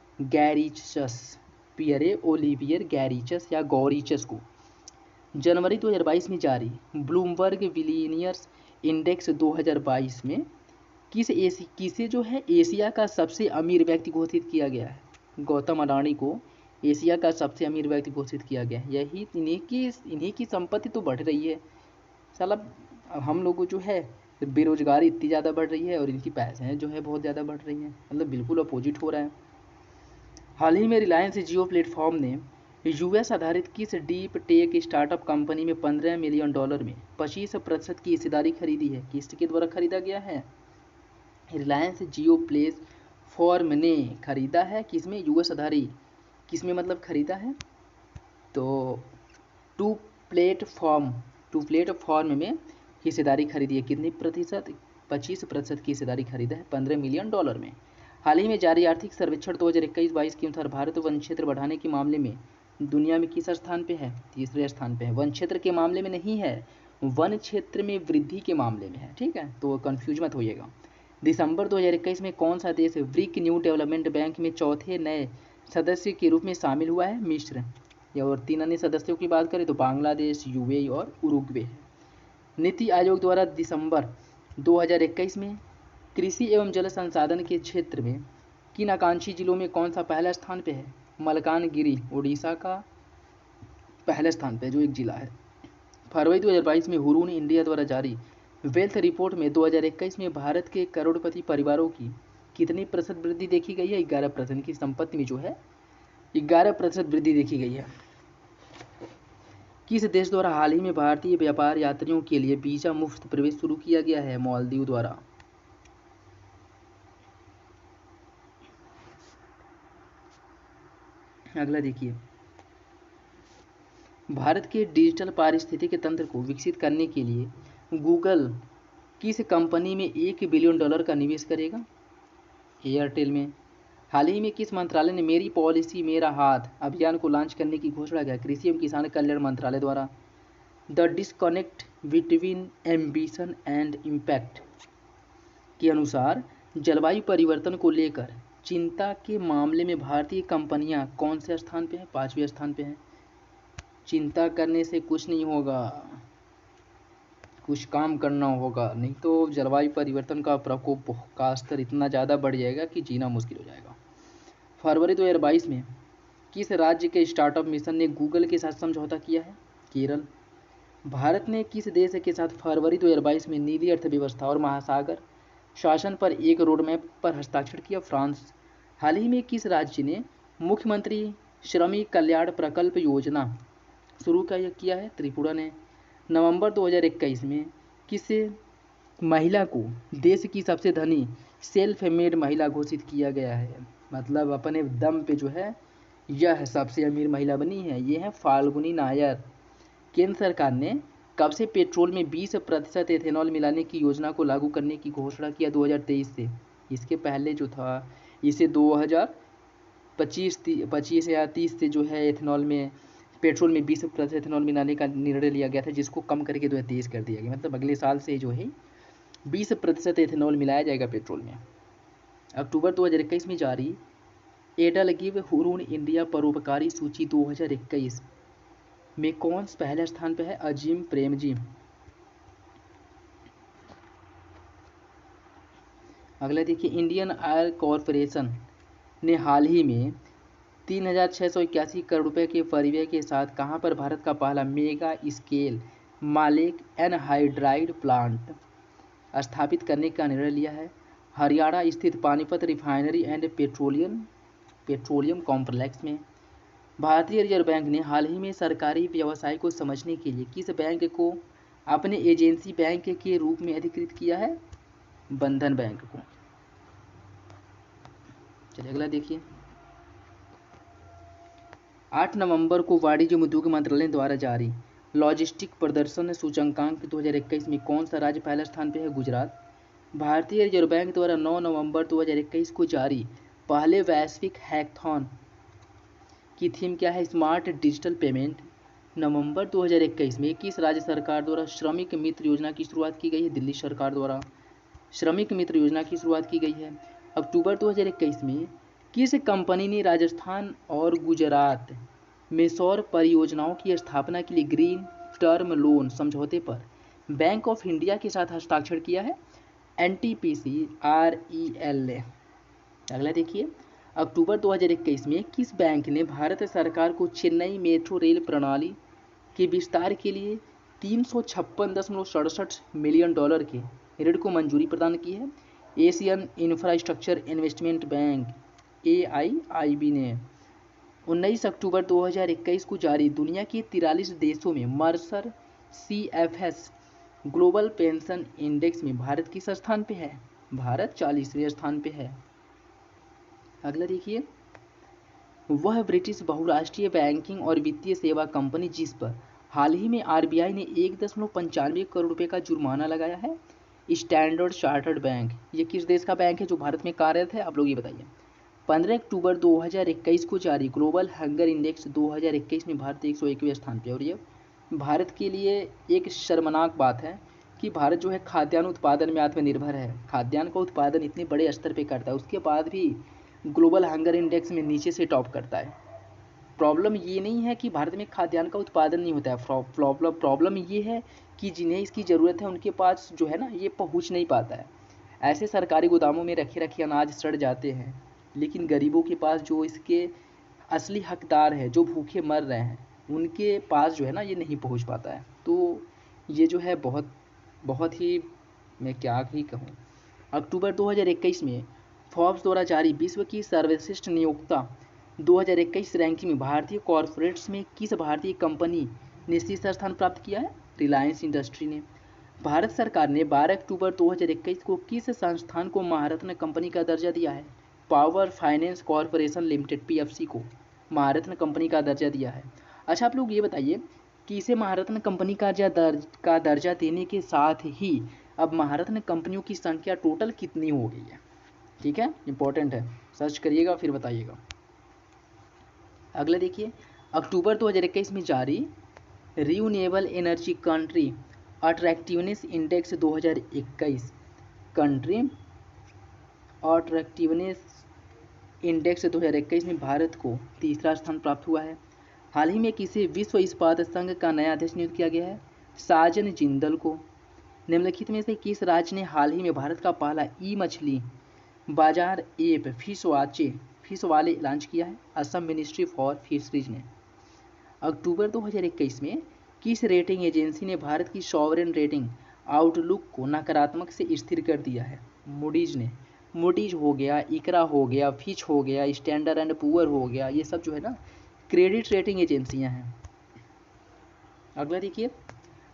गैरिचस या गौरिचस को। जनवरी 2022 में जारी ब्लूमबर्ग बिलियनियर्स इंडेक्स 2022 में किसे जो है एशिया का सबसे अमीर व्यक्ति घोषित किया गया है? गौतम अडानी को एशिया का सबसे अमीर व्यक्ति घोषित किया गया है। यही इन्हीं की संपत्ति तो बढ़ रही है। साला हम लोगों जो है बेरोजगारी इतनी ज़्यादा बढ़ रही है और इनकी पैसे जो है बहुत ज़्यादा बढ़ रही हैं, बिल्कुल अपोजिट हो रहा है। हाल ही में रिलायंस जियो प्लेटफॉर्म ने यूएस आधारित किस डीप टेक स्टार्टअप कंपनी में $15 मिलियन में 25% की हिस्सेदारी खरीदी है? किसके द्वारा खरीदा गया है? रिलायंस जियो प्लेटफॉर्म ने खरीदा है। किसमें? यूएस आधारित। किसमें खरीदा है? तो टू प्लेटफॉर्म में हिस्सेदारी खरीदी है। कितनी प्रतिशत? 25% की हिस्सेदारी खरीदा है $15 मिलियन में। हाल ही में जारी आर्थिक सर्वेक्षण 2021-22 के अनुसार भारत वन क्षेत्र बढ़ाने के मामले में दुनिया में किस स्थान पे है? तीसरे स्थान पे है। वन क्षेत्र के मामले में नहीं है, वन क्षेत्र में वृद्धि के मामले में है, ठीक है, तो कंफ्यूज मत होइएगा। दिसंबर 2021 में कौन सा देश ब्रिक न्यू डेवलपमेंट बैंक में चौथे नए सदस्य के रूप में शामिल हुआ है? मिस्र। और 3 अन्य सदस्यों की बात करें तो बांग्लादेश, यूएई और उरुग्वे है। नीति आयोग द्वारा दिसंबर 2021 में कृषि एवं जल संसाधन के क्षेत्र में किन आकांक्षी जिलों में कौन सा पहला स्थान पे है? मलकानगिरी उड़ीसा का पहले स्थान पे जो एक जिला है। फरवरी 2022 में हुरून इंडिया द्वारा जारी वेल्थ रिपोर्ट में 2021 में भारत के करोड़पति परिवारों की कितनी प्रतिशत वृद्धि देखी गई है? 11% की संपत्ति में जो है 11% वृद्धि देखी गई है। किस देश द्वारा हाल ही में भारतीय व्यापार यात्रियों के लिए वीजा मुफ्त प्रवेश शुरू किया गया है? मालदीव द्वारा। अगला देखिए, भारत के डिजिटल पारिस्थितिकी तंत्र को विकसित करने के लिए गूगल किस कंपनी में $1 बिलियन का निवेश करेगा? एयरटेल में। हाल ही में किस मंत्रालय ने मेरी पॉलिसी मेरा हाथ अभियान को लॉन्च करने की घोषणा की? कृषि एवं किसान कल्याण मंत्रालय द्वारा। The disconnect between ambition and impact के अनुसार जलवायु परिवर्तन को लेकर चिंता के मामले में भारतीय कंपनियां कौन से स्थान पे हैं? 5वें स्थान पे हैं। चिंता करने से कुछ नहीं होगा, कुछ काम करना होगा, नहीं तो जलवायु परिवर्तन का प्रकोप का स्तर इतना ज़्यादा बढ़ जाएगा कि जीना मुश्किल हो जाएगा। फरवरी 2022 में किस राज्य के स्टार्टअप मिशन ने गूगल के साथ समझौता किया है? केरल। भारत ने किस देश के साथ फरवरी 2022 में नीली अर्थव्यवस्था और महासागर शासन पर एक रोडमैप पर हस्ताक्षर किया? फ्रांस। हाल ही में किस राज्य ने मुख्यमंत्री श्रमिक कल्याण प्रकल्प योजना शुरू किया है? त्रिपुरा ने। नवंबर 2021 में किस महिला को देश की सबसे धनी सेल्फ मेड महिला घोषित किया गया है? मतलब अपने दम पे जो है यह सबसे अमीर महिला बनी है, ये है फाल्गुनी नायर। केंद्र सरकार ने कब से पेट्रोल में 20% एथेनॉल मिलाने की योजना को लागू करने की घोषणा किया? 2023 से। इसके पहले जो था इसे 2025 या 30 से जो है एथेनॉल में पेट्रोल में 20% एथेनॉल मिलाने का निर्णय लिया गया था, जिसको कम करके 2023 कर दिया गया। मतलब अगले साल से जो है 20% एथेनॉल मिलाया जाएगा पेट्रोल में। अक्टूबर 2021 में जारी एडल गिव हुरून इंडिया परोपकारी सूची 2021 में कौन पहले स्थान पर है? अजीम प्रेमजी। अगला देखिए, इंडियन ऑयल कॉरपोरेशन ने हाल ही में 3,681 करोड़ रुपए के परिव्यय के साथ कहां पर भारत का पहला मेगा स्केल मालेक एनहाइड्राइड प्लांट स्थापित करने का निर्णय लिया है? हरियाणा स्थित Panipat refinery and petroleum complex में। भारतीय रिजर्व बैंक ने हाल ही में सरकारी व्यवसाय को समझने के लिए किस बैंक को अपने एजेंसी बैंक के रूप में अधिकृत किया है? बंधन बैंक को। चलिए अगला देखिए, 8 नवंबर को वाणिज्य उद्योग मंत्रालय द्वारा जारी लॉजिस्टिक प्रदर्शन सूचकांक 2021 में कौन सा राज्य पहले स्थान पर है? गुजरात। भारतीय रिजर्व बैंक द्वारा 9 नवंबर 2021 को जारी पहले वैश्विक हैकाथॉन की थीम क्या है? Smart digital payment. नवंबर 2021 में किस राज्य सरकार द्वारा श्रमिक मित्र योजना की शुरुआत की गई है? दिल्ली सरकार द्वारा श्रमिक मित्र योजना की शुरुआत की गई है। अक्टूबर 2021 में किस कंपनी ने राजस्थान और गुजरात में सौर परियोजनाओं की स्थापना के लिए ग्रीन टर्म लोन समझौते पर बैंक ऑफ इंडिया के साथ हस्ताक्षर किया है? NTPC-REL। अगला देखिए, अक्टूबर 2021 में किस बैंक ने भारत सरकार को चेन्नई मेट्रो रेल प्रणाली के विस्तार के लिए $356.67 मिलियन के ऋण को मंजूरी प्रदान की है? Asian infrastructure investment bank AIIB ने 19 अक्टूबर 2021 को जारी दुनिया के 43 देशों में Mercer CFS global pension index में भारत किस स्थान पे है? भारत 40वें स्थान पे है। अगला देखिए, वह ब्रिटिश बहुराष्ट्रीय बैंकिंग और वित्तीय सेवा कंपनी जिस पर हाल ही में RBI ने 1.95 करोड़ रुपए का जुर्माना लगाया है, स्टैंडर्ड चार्टर्ड बैंक, ये किस देश का बैंक है जो भारत में कार्यरत है, आप लोग ये बताइए। 15 अक्टूबर 2021 को जारी ग्लोबल हंगर इंडेक्स 2021 में भारत 101वें स्थान पे। और ये भारत के लिए एक शर्मनाक बात है कि भारत जो है खाद्यान्न उत्पादन में आत्मनिर्भर है, खाद्यान्न का उत्पादन इतने बड़े स्तर पे करता है, उसके बाद भी ग्लोबल हंगर इंडेक्स में नीचे से टॉप करता है। प्रॉब्लम ये नहीं है कि भारत में खाद्यान्न का उत्पादन नहीं होता है, प्रॉब्लम ये है कि जिन्हें इसकी ज़रूरत है उनके पास जो है ना ये पहुंच नहीं पाता है। ऐसे सरकारी गोदामों में रखे रखे अनाज सड़ जाते हैं, लेकिन गरीबों के पास जो इसके असली हकदार हैं, जो भूखे मर रहे हैं, उनके पास जो है ना ये नहीं पहुंच पाता है। तो ये जो है बहुत बहुत ही, मैं क्या ही कहूँ। अक्टूबर 2021 में फोर्ब्स द्वारा जारी विश्व की सर्वश्रेष्ठ नियोक्ता 2021 रैंकिंग में भारतीय कॉरपोरेट्स में किस भारतीय कंपनी ने शीर्ष स्थान प्राप्त किया है? रिलायंस इंडस्ट्री ने। भारत सरकार ने 12 अक्टूबर 2021 को किस संस्थान को महारत्न कंपनी का दर्जा दिया है? Power finance corporation limited PFC को महारत्न कंपनी का दर्जा दिया है। अच्छा, आप लोग ये बताइए कि इसे महारत्न कंपनी का दर्जा देने के साथ ही अब महारत्न कंपनियों की संख्या टोटल कितनी हो गई है? ठीक है, इंपॉर्टेंट है, सर्च करिएगा फिर बताइएगा। अगला देखिए, अक्टूबर 2021 में जारी renewable energy country attractiveness index 2021 country attractiveness index 2021 में भारत को तीसरा स्थान प्राप्त हुआ है। हाल ही में किसे विश्व इस्पात संघ का नया अध्यक्ष नियुक्त किया गया है? साजन जिंदल को। निम्नलिखित में से किस राज्य ने हाल ही में भारत का पहला ई मछली बाजार ऐप फिश वाले लॉन्च किया है? असम मिनिस्ट्री फॉर फिशरीज ने। अक्टूबर 2021 में किस रेटिंग एजेंसी ने भारत की सॉवरेन रेटिंग आउटलुक को नकारात्मक से स्थिर कर दिया है? मूडीज ने। मूडीज हो गया, इकरा हो गया, फिच हो गया, स्टैंडर्ड एंड पुअर हो गया, ये सब जो है ना क्रेडिट रेटिंग एजेंसियां हैं। अगला देखिए,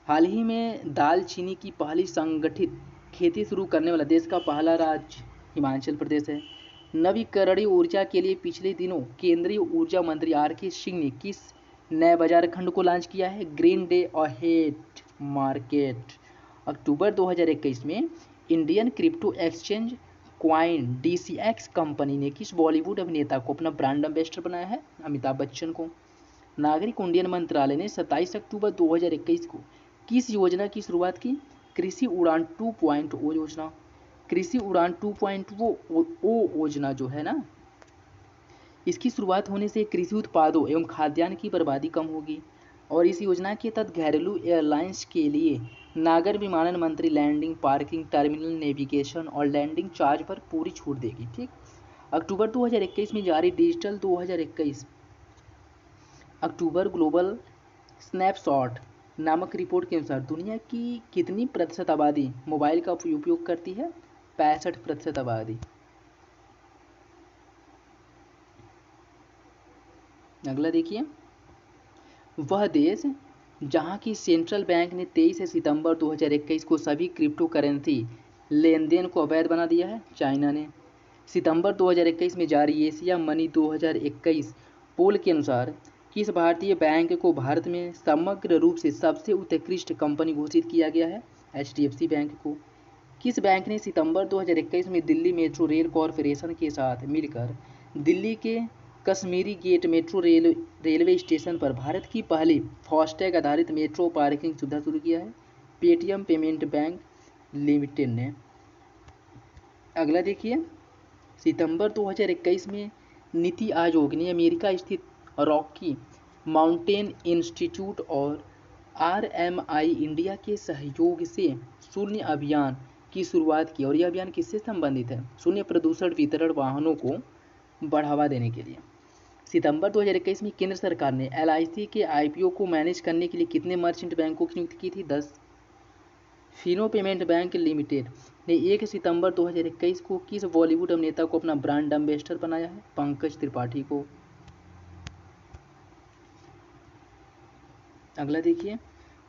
हाल ही में दालचीनी की पहली संगठित खेती शुरू करने वाला देश का पहला राज्य हिमाचल प्रदेश है। नवीकरणीय ऊर्जा के लिए पिछले दिनों केंद्रीय ऊर्जा मंत्री आर.के. सिंह ने किस नए बाजार खंड को लॉन्च किया है? Green day ahead market. October 2021 में Indian crypto exchange coin DCX company ने किस बॉलीवुड अभिनेता को अपना ब्रांड एम्बेसडर बनाया है? अमिताभ बच्चन को। नागरिक उड्डयन मंत्रालय ने 27 अक्टूबर 2021 को किस योजना की शुरुआत की? कृषि उड़ान 2.0 योजना। कृषि उड़ान 2.0 योजना जो है ना, इसकी शुरुआत होने से कृषि उत्पादों एवं खाद्यान्न की बर्बादी कम होगी। और इस योजना के तहत घरेलू एयरलाइंस के लिए नागर विमानन मंत्री लैंडिंग, पार्किंग, टर्मिनल नेविगेशन और लैंडिंग चार्ज पर पूरी छूट देगी। ठीक। अक्टूबर 2021 में जारी डिजिटल 2021 अक्टूबर ग्लोबल स्नैपशॉट नामक रिपोर्ट के अनुसार दुनिया की कितनी प्रतिशत आबादी मोबाइल का उपयोग करती है? 65% आबादी। अगला देखिए, वह देश जहां की सेंट्रल बैंक ने 23 सितंबर 2021 को सभी क्रिप्टो करेंसी लेन देन को अवैध बना दिया है? चाइना ने। सितंबर 2021 में जारी एशिया मनी 2021 पोल के अनुसार किस भारतीय बैंक को भारत में समग्र रूप से सबसे उत्कृष्ट कंपनी घोषित किया गया है? HDFC बैंक को। किस बैंक ने सितंबर 2021 में दिल्ली मेट्रो रेल कॉरपोरेशन के साथ मिलकर दिल्ली के Kashmiri gate metro railway station पर भारत की पहली फास्टैग आधारित मेट्रो पार्किंग सुविधा शुरू किया है? पेटीएम पेमेंट बैंक लिमिटेड ने। अगला देखिए, सितंबर 2021 में नीति आयोग ने अमेरिका स्थित रॉकी माउंटेन इंस्टीट्यूट और RMI इंडिया के सहयोग से शून्य अभियान की शुरुआत की। और यह अभियान किससे संबंधित है? शून्य प्रदूषण वितरण वाहनों को बढ़ावा देने के लिए। सितंबर 2021 में केंद्र सरकार ने LIC के IPO को मैनेज करने के लिए कितने मर्चेंट बैंकों की नियुक्ति की थी? 10। फिनो पेमेंट बैंक लिमिटेड ने 1 सितंबर 2021 को किस बॉलीवुड अभिनेता को अपना ब्रांड एम्बेसडर बनाया है? पंकज त्रिपाठी को। अगला देखिए,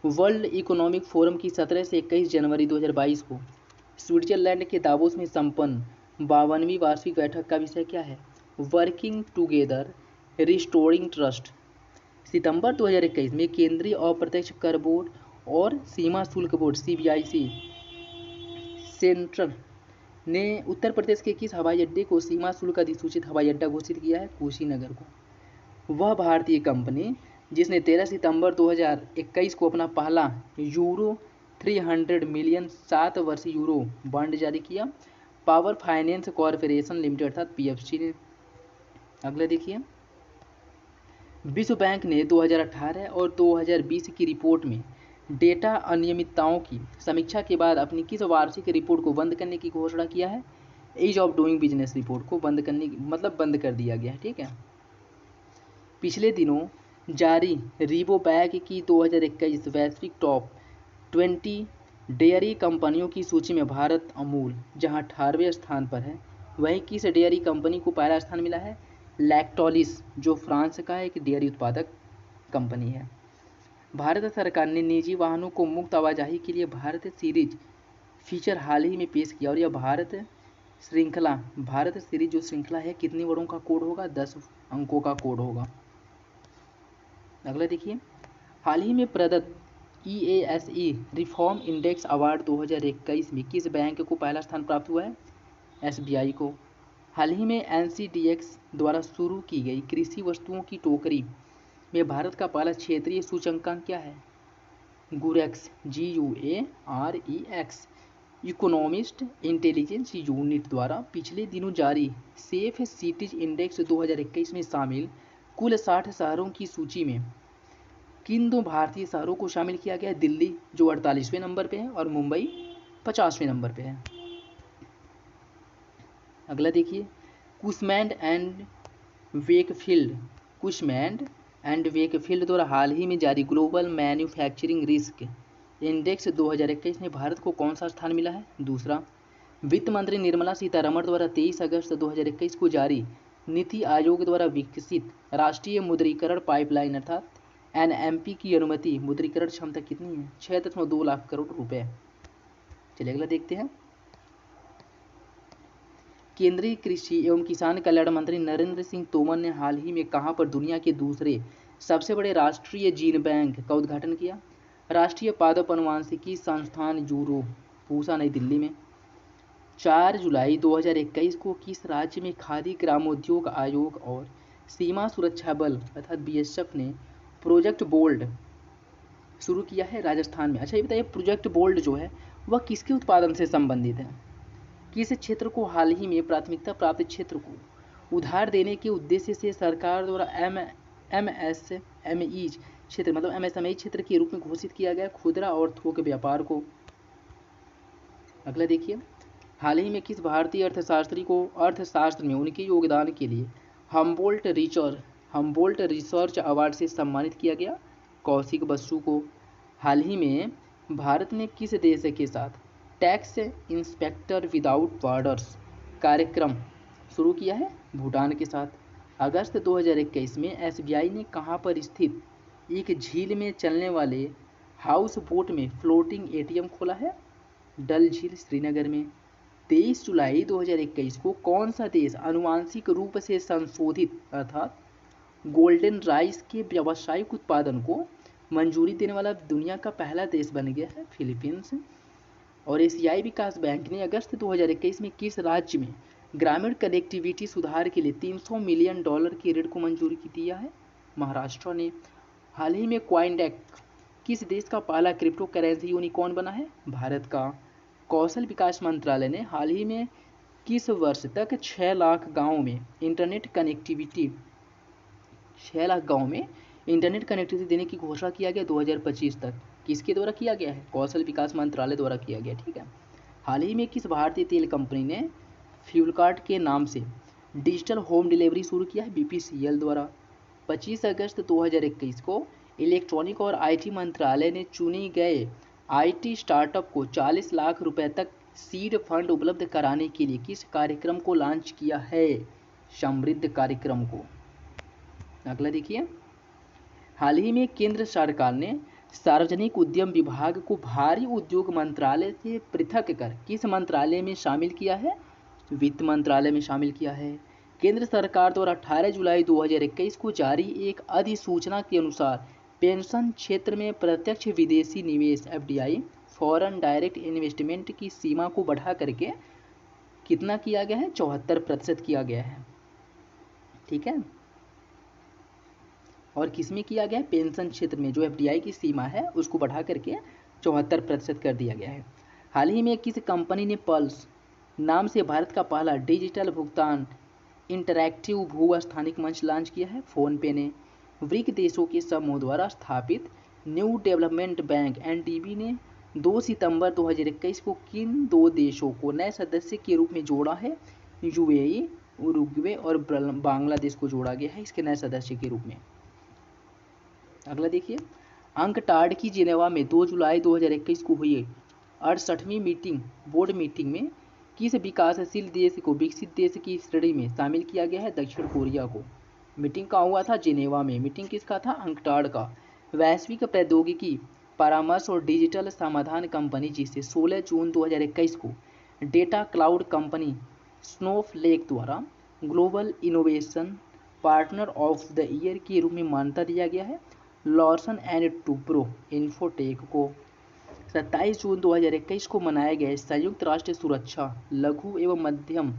वर्ल्ड इकोनॉमिक फोरम की 17 से 21 जनवरी 2022 को स्विट्जरलैंड के दावोस में संपन्न 52वीं वार्षिक बैठक का विषय क्या है? Working together restoring trust. सितंबर 2021 में केंद्रीय अप्रत्यक्ष कर बोर्ड और सीमा शुल्क बोर्ड सेंट्रल ने उत्तर प्रदेश के किस हवाई अड्डे को सीमा शुल्क अधिसूचित हवाई अड्डा घोषित किया है? कुशीनगर को। वह भारतीय कंपनी जिसने 13 सितंबर 2021 को अपना पहला यूरो 300 मिलियन 7 वर्ष यूरो बॉन्ड जारी किया, पावर फाइनेंस कॉरपोरेशन लिमिटेड अर्थात पीएफसी ने। अगला देखिए, विश्व बैंक ने 2018 और 2020 की रिपोर्ट में डेटा अनियमितताओं की समीक्षा के बाद अपनी किस वार्षिक रिपोर्ट को बंद करने की घोषणा किया है? Ease of doing business report को बंद करने की मतलब बंद कर दिया गया है। ठीक है। पिछले दिनों जारी रिबोबैक की 2021 वैश्विक टॉप 20 डेयरी कंपनियों की सूची में भारत अमूल जहां 18वें स्थान पर है, वहीं किस डेयरी कंपनी को पहला स्थान मिला है? लैक्टोलिस, जो फ्रांस का एक डेयरी उत्पादक कंपनी है। भारत सरकार ने निजी वाहनों को मुक्त आवाजाही के लिए भारत सीरीज फीचर हाल ही में पेश किया और यह भारत सीरीज जो श्रृंखला है कितने वर्गों का कोड होगा? 10 अंकों का कोड होगा। अगला देखिए, हाल ही में प्रदत्त EASE रिफॉर्म इंडेक्स अवार्ड 2021 में किस बैंक को पहला स्थान प्राप्त हुआ है? SBI को। हाल ही में NCDX द्वारा शुरू की गई कृषि वस्तुओं की टोकरी में भारत का पहला क्षेत्रीय सूचकांक क्या है? गुरेक्स, GUAREX। इकोनॉमिस्ट इंटेलिजेंस यूनिट द्वारा पिछले दिनों जारी सेफ सिटीज इंडेक्स 2021 में शामिल कुल 60 शहरों की सूची में किन दो भारतीय शहरों को शामिल किया गया है? दिल्ली जो 48वें नंबर पे है और मुंबई 50वें नंबर पे है। अगला देखिए, कुशमैंड एंड वेकफील्ड द्वारा हाल ही में जारी ग्लोबल मैन्युफैक्चरिंग रिस्क इंडेक्स 2021 में भारत को कौन सा स्थान मिला है? दूसरा। वित्त मंत्री निर्मला सीतारमण द्वारा 23 अगस्त 2021 को जारी नीति आयोग द्वारा विकसित राष्ट्रीय मुद्रीकरण पाइपलाइन अर्थात NMP की अनुमति मुद्रीकरण क्षमता कितनी है? 6.2 लाख करोड़ रुपए। चलिए अगला देखते हैं। केंद्रीय कृषि एवं किसान कल्याण मंत्री नरेंद्र सिंह तोमर ने हाल ही में कहां पर दुनिया के दूसरे सबसे बड़े राष्ट्रीय जीन बैंक का उद्घाटन किया? राष्ट्रीय पादप अनुवांशिकी संस्थान यूरो पूसा नई दिल्ली में। 4 जुलाई 2021 को किस राज्य में खादी ग्रामोद्योग आयोग और सीमा सुरक्षा बल अर्थात BSF ने प्रोजेक्ट बोल्ड शुरू किया है? राजस्थान में। अच्छा ये बताइए, प्रोजेक्ट बोल्ड जो है वह किसके उत्पादन से संबंधित है? किस क्षेत्र को हाल ही में प्राथमिकता प्राप्त क्षेत्र को उधार देने के उद्देश्य से सरकार द्वारा MSME क्षेत्र मतलब MSME क्षेत्र के रूप में घोषित किया गया? खुदरा और थोक व्यापार को। अगला देखिए, हाल ही में किस भारतीय अर्थशास्त्री को अर्थशास्त्र में उनके योगदान के लिए हम्बोल्ट रिसर्च अवार्ड से सम्मानित किया गया? कौशिक बसु को। हाल ही में भारत ने किस देश के साथ टैक्स इंस्पेक्टर विदाउट बॉर्डर्स कार्यक्रम शुरू किया है? भूटान के साथ। अगस्त 2021 में SBI ने कहां पर स्थित एक झील में चलने वाले हाउस बोट में फ्लोटिंग ATM खोला है? डल झील श्रीनगर में। 23 जुलाई 2021 को कौन सा देश आनुवांशिक रूप से संशोधित अर्थात गोल्डन राइस के व्यावसायिक उत्पादन को मंजूरी देने वाला दुनिया का पहला देश बन गया है? फिलीपींस। और एशियाई विकास बैंक ने अगस्त 2021 में किस राज्य में ग्रामीण कनेक्टिविटी सुधार के लिए $300 मिलियन की ऋण को मंजूरी दिया है? महाराष्ट्र ने। हाल ही में कॉइनडेस्क किस देश का पहला क्रिप्टो करेंसी यूनिकॉर्न बना है? भारत का। कौशल विकास मंत्रालय ने हाल ही में किस वर्ष तक 6 लाख गाँव में इंटरनेट कनेक्टिविटी देने की घोषणा किया गया? 2025 तक। किसके द्वारा किया गया है? कौशल विकास मंत्रालय द्वारा किया गया। ठीक है। हाल ही में किस भारतीय तेल कंपनी ने फ्यूलकार्ट के नाम से डिजिटल होम डिलीवरी शुरू किया है? BPCL द्वारा। 25 अगस्त 2021 को इलेक्ट्रॉनिक और IT मंत्रालय ने चुने गए IT स्टार्टअप को 40 लाख रुपए तक सीड फंड उपलब्ध कराने के लिए किस कार्यक्रम को लॉन्च किया है? समृद्ध कार्यक्रम को। अगला देखिए, हाल ही में केंद्र सरकार ने सार्वजनिक उद्यम विभाग को भारी उद्योग मंत्रालय से पृथक कर किस मंत्रालय में शामिल किया है? वित्त मंत्रालय में शामिल किया है। केंद्र सरकार द्वारा 18 जुलाई 2021 को जारी एक अधिसूचना के अनुसार पेंशन क्षेत्र में प्रत्यक्ष विदेशी निवेश FDI फॉरेन डायरेक्ट इन्वेस्टमेंट की सीमा को बढ़ा करके कितना किया गया है, 74% किया गया है। ठीक है, और किसमें किया गया है, पेंशन क्षेत्र में जो एफडीआई की सीमा है उसको बढ़ा करके 74% कर दिया गया है। हाल ही में किस कंपनी ने पल्स नाम से भारत का पहला डिजिटल भुगतान इंटरैक्टिव भू स्थानिक मंच लॉन्च किया है? फोन पे ने। ब्रिक देशों के समूह द्वारा स्थापित न्यू डेवलपमेंट बैंक एनडीबी ने 2 सितंबर 2021 को किन 2 देशों को नए सदस्य के रूप में जोड़ा है? यूएई, उरुग्वे और बांग्लादेश को जोड़ा गया है इसके नए सदस्य के रूप में। अगला देखिए, अंकटाड की जिनेवा में 2 जुलाई 2021 को हुई 68वीं बोर्ड मीटिंग में किस विकासशील देश को विकसित देश की श्रेणी में शामिल किया गया है? दक्षिण कोरिया को। मीटिंग कहाँ हुआ था? जिनेवा में। मीटिंग किसका था? अंकटाड का। वैश्विक प्रौद्योगिकी परामर्श और डिजिटल समाधान कंपनी जिसे 16 जून 2021 को डेटा क्लाउड कंपनी स्नोफ्लेक द्वारा global innovation partner of the year के रूप में मान्यता दिया गया है? लॉर्सन एंड टुब्रो इन्फोटेक को। 27 जून 2021 को मनाए गए संयुक्त राष्ट्र सुरक्षा लघु एवं मध्यम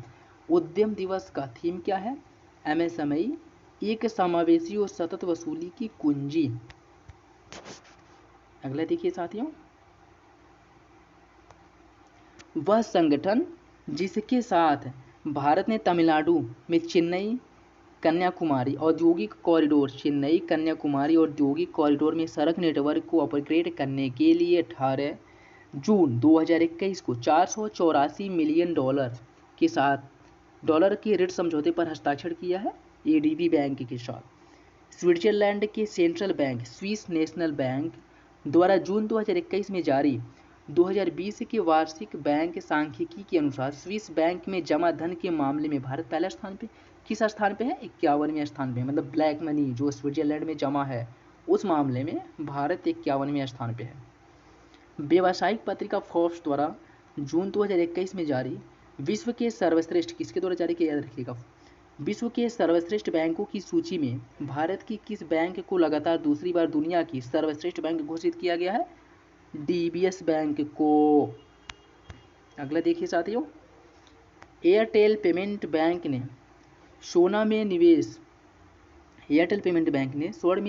उद्यम दिवस का थीम क्या है? एमएसएमई, एक समावेशी और सतत वसूली की कुंजी। अगला देखिए साथियों, वह संगठन जिसके साथ भारत ने तमिलनाडु में चेन्नई कन्याकुमारी औद्योगिक कॉरिडोर में सड़क नेटवर्क को अपग्रेड करने के लिए 18 जून 2021 को $484 मिलियन के साथ डॉलर के ऋण समझौते पर हस्ताक्षर किया है? एडीबी बैंक के साथ। स्विट्जरलैंड के central bank Swiss national bank द्वारा जून 2021 में जारी 2020 के वार्षिक बैंक सांख्यिकी के अनुसार स्विस बैंक में जमा धन के मामले में भारत पहले स्थान पे, किस स्थान पे है? 51वें स्थान पे। मतलब ब्लैक मनी जो स्विट्जरलैंड में जमा है उस मामले में भारत 51वें स्थान पे है। व्यावसायिक पत्रिका फोर्ब्स द्वारा जून 2021 में जारी विश्व के सर्वश्रेष्ठ, किसके द्वारा जारी किया, याद रखिएगा, विश्व के सर्वश्रेष्ठ बैंकों की सूची में भारत की किस बैंक को लगातार दूसरी बार दुनिया की सर्वश्रेष्ठ बैंक घोषित किया गया है? डीबीएस बैंक को। अगला देखिए साथियों, एयरटेल पेमेंट बैंक ने स्वर्ण में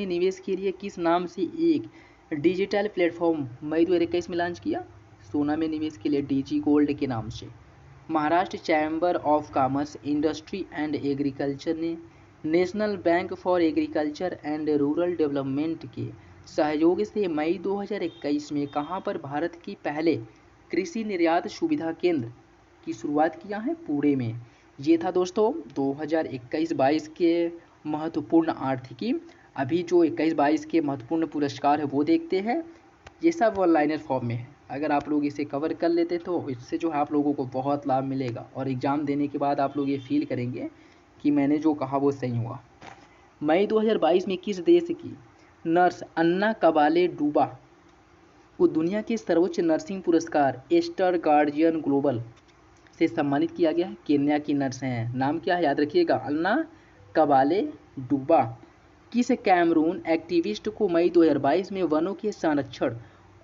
निवेश के लिए किस नाम से एक डिजिटल प्लेटफॉर्म मई 2021 में लॉन्च किया? स्वर्ण में निवेश के लिए डीजी गोल्ड के नाम से। Maharashtra chamber of commerce, industry and agriculture ने national bank for agriculture and rural development के सहयोग से मई 2021 में कहां पर भारत के पहले कृषि निर्यात सुविधा केंद्र की शुरुआत किया है? पुणे में। ये था दोस्तों 2021-22 के महत्वपूर्ण आर्थिकी। अभी जो 21-22 के महत्वपूर्ण पुरस्कार है वो देखते हैं। ये सब ऑनलाइनर फॉर्म में है। अगर आप लोग इसे कवर कर लेते तो इससे जो है आप लोगों को बहुत लाभ मिलेगा और एग्ज़ाम देने के बाद आप लोग ये फील करेंगे कि मैंने जो कहा वो सही हुआ। मई 2022 में किस देश की नर्स अन्ना कबाले डूबा को दुनिया के सर्वोच्च नर्सिंग पुरस्कार एस्टर गार्जियन ग्लोबल से सम्मानित किया गया है? केन्या की नर्स हैं, नाम क्या है याद रखिएगा, अन्ना कबाले डूबा। किस कैमरून एक्टिविस्ट को मई 2022 में वनों के संरक्षण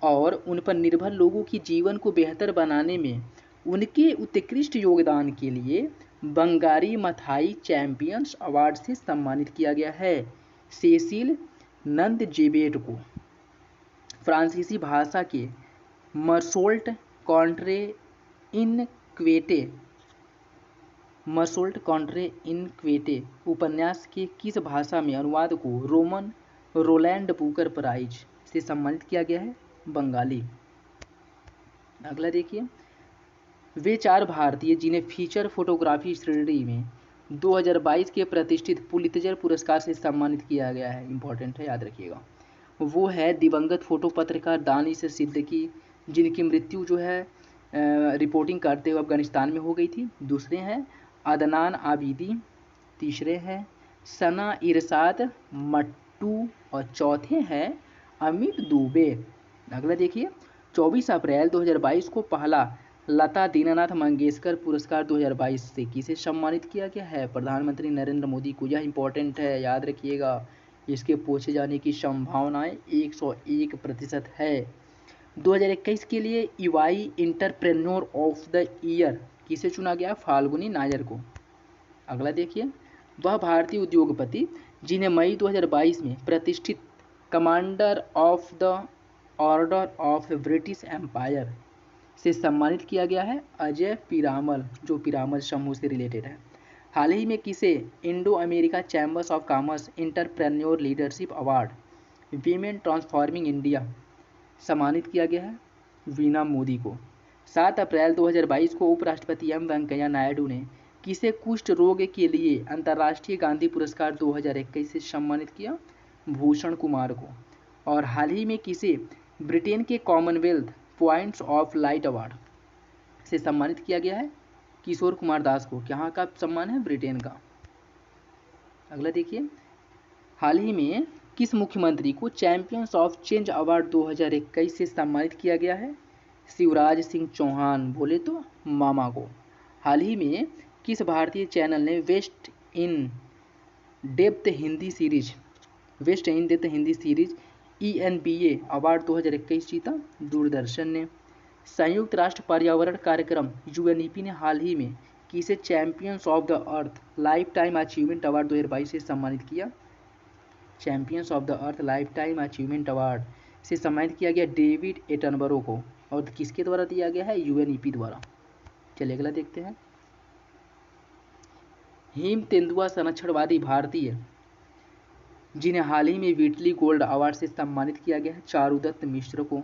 और उन पर निर्भर लोगों के जीवन को बेहतर बनाने में उनके उत्कृष्ट योगदान के लिए बंगारी मथाई चैंपियंस अवार्ड से सम्मानित किया गया है? सेसिल नंदजेबेट को। फ्रांसीसी भाषा के मर्सोल्ट कॉन्ट्रे इनक्वेटे उपन्यास के किस भाषा में अनुवाद को रोमन रोलैंड बुकर प्राइज से सम्मानित किया गया है? बंगाली। अगला देखिए, वे 4 भारतीय जिन्हें फीचर फोटोग्राफी श्रेणी में 2022 के प्रतिष्ठित पुलित्जर पुरस्कार से सम्मानित किया गया है, इंपॉर्टेंट है याद रखिएगा। वो है दिवंगत फोटो पत्रकार दानिश सिद्दीकी, जिनकी मृत्यु जो है रिपोर्टिंग करते हुए अफगानिस्तान में हो गई थी। दूसरे हैं अदनान आबिदी, तीसरे हैं सना इरशाद मट्टू और चौथे हैं अमित दुबे। अगला देखिए, 24 अप्रैल 2022 को पहला लता दीनानाथ मंगेशकर पुरस्कार 2022 से किसे सम्मानित किया गया है? प्रधानमंत्री नरेंद्र मोदी को। यह इंपॉर्टेंट है, याद रखिएगा। इसके पूछे जाने की संभावनाएं 101% है। 2021 के लिए EY entrepreneur of the year किसे चुना गया? फाल्गुनी नायर को। अगला देखिए, वह भारतीय उद्योगपति जिन्हें मई 2022 में प्रतिष्ठित commander of the order of British empire से सम्मानित किया गया है? अजय पीरामल, जो पीरामल समूह से रिलेटेड है। हाल ही में किसे Indo America chambers of commerce entrepreneur leadership award women transforming India सम्मानित किया गया है? वीना मोदी को। 7 अप्रैल 2022 को उपराष्ट्रपति एम वेंकैया नायडू ने किसे कुष्ठ रोग के लिए अंतर्राष्ट्रीय गांधी पुरस्कार 2021 से सम्मानित किया? भूषण कुमार को। और हाल ही में किसे ब्रिटेन के Commonwealth points of light award से सम्मानित किया गया है? किशोर कुमार दास को। यहाँ का सम्मान है? ब्रिटेन का। अगला देखिए, हाल ही में किस मुख्यमंत्री को चैंपियंस ऑफ चेंज अवार्ड 2021 से सम्मानित किया गया है? शिवराज सिंह चौहान, बोले तो मामा को। हाल ही में किस भारतीय चैनल ने best in depth Hindi series ENBA award 2021 जीता? दूरदर्शन ने। संयुक्त राष्ट्र पर्यावरण कार्यक्रम UNEP ने हाल ही में किसे champions of the earth life time achievement award 2022 से सम्मानित किया? Champions of the earth life time achievement award से सम्मानित किया गया डेविड एटनबरो को। और किसके द्वारा दिया गया है? UNEP द्वारा। चलिए अगला देखते हैं, हेम तेंदुआ संरक्षणवादी भारतीय जिन्हें हाल ही में व्हिटली गोल्ड अवार्ड से सम्मानित किया गया है? चारुदत्त मिश्र को।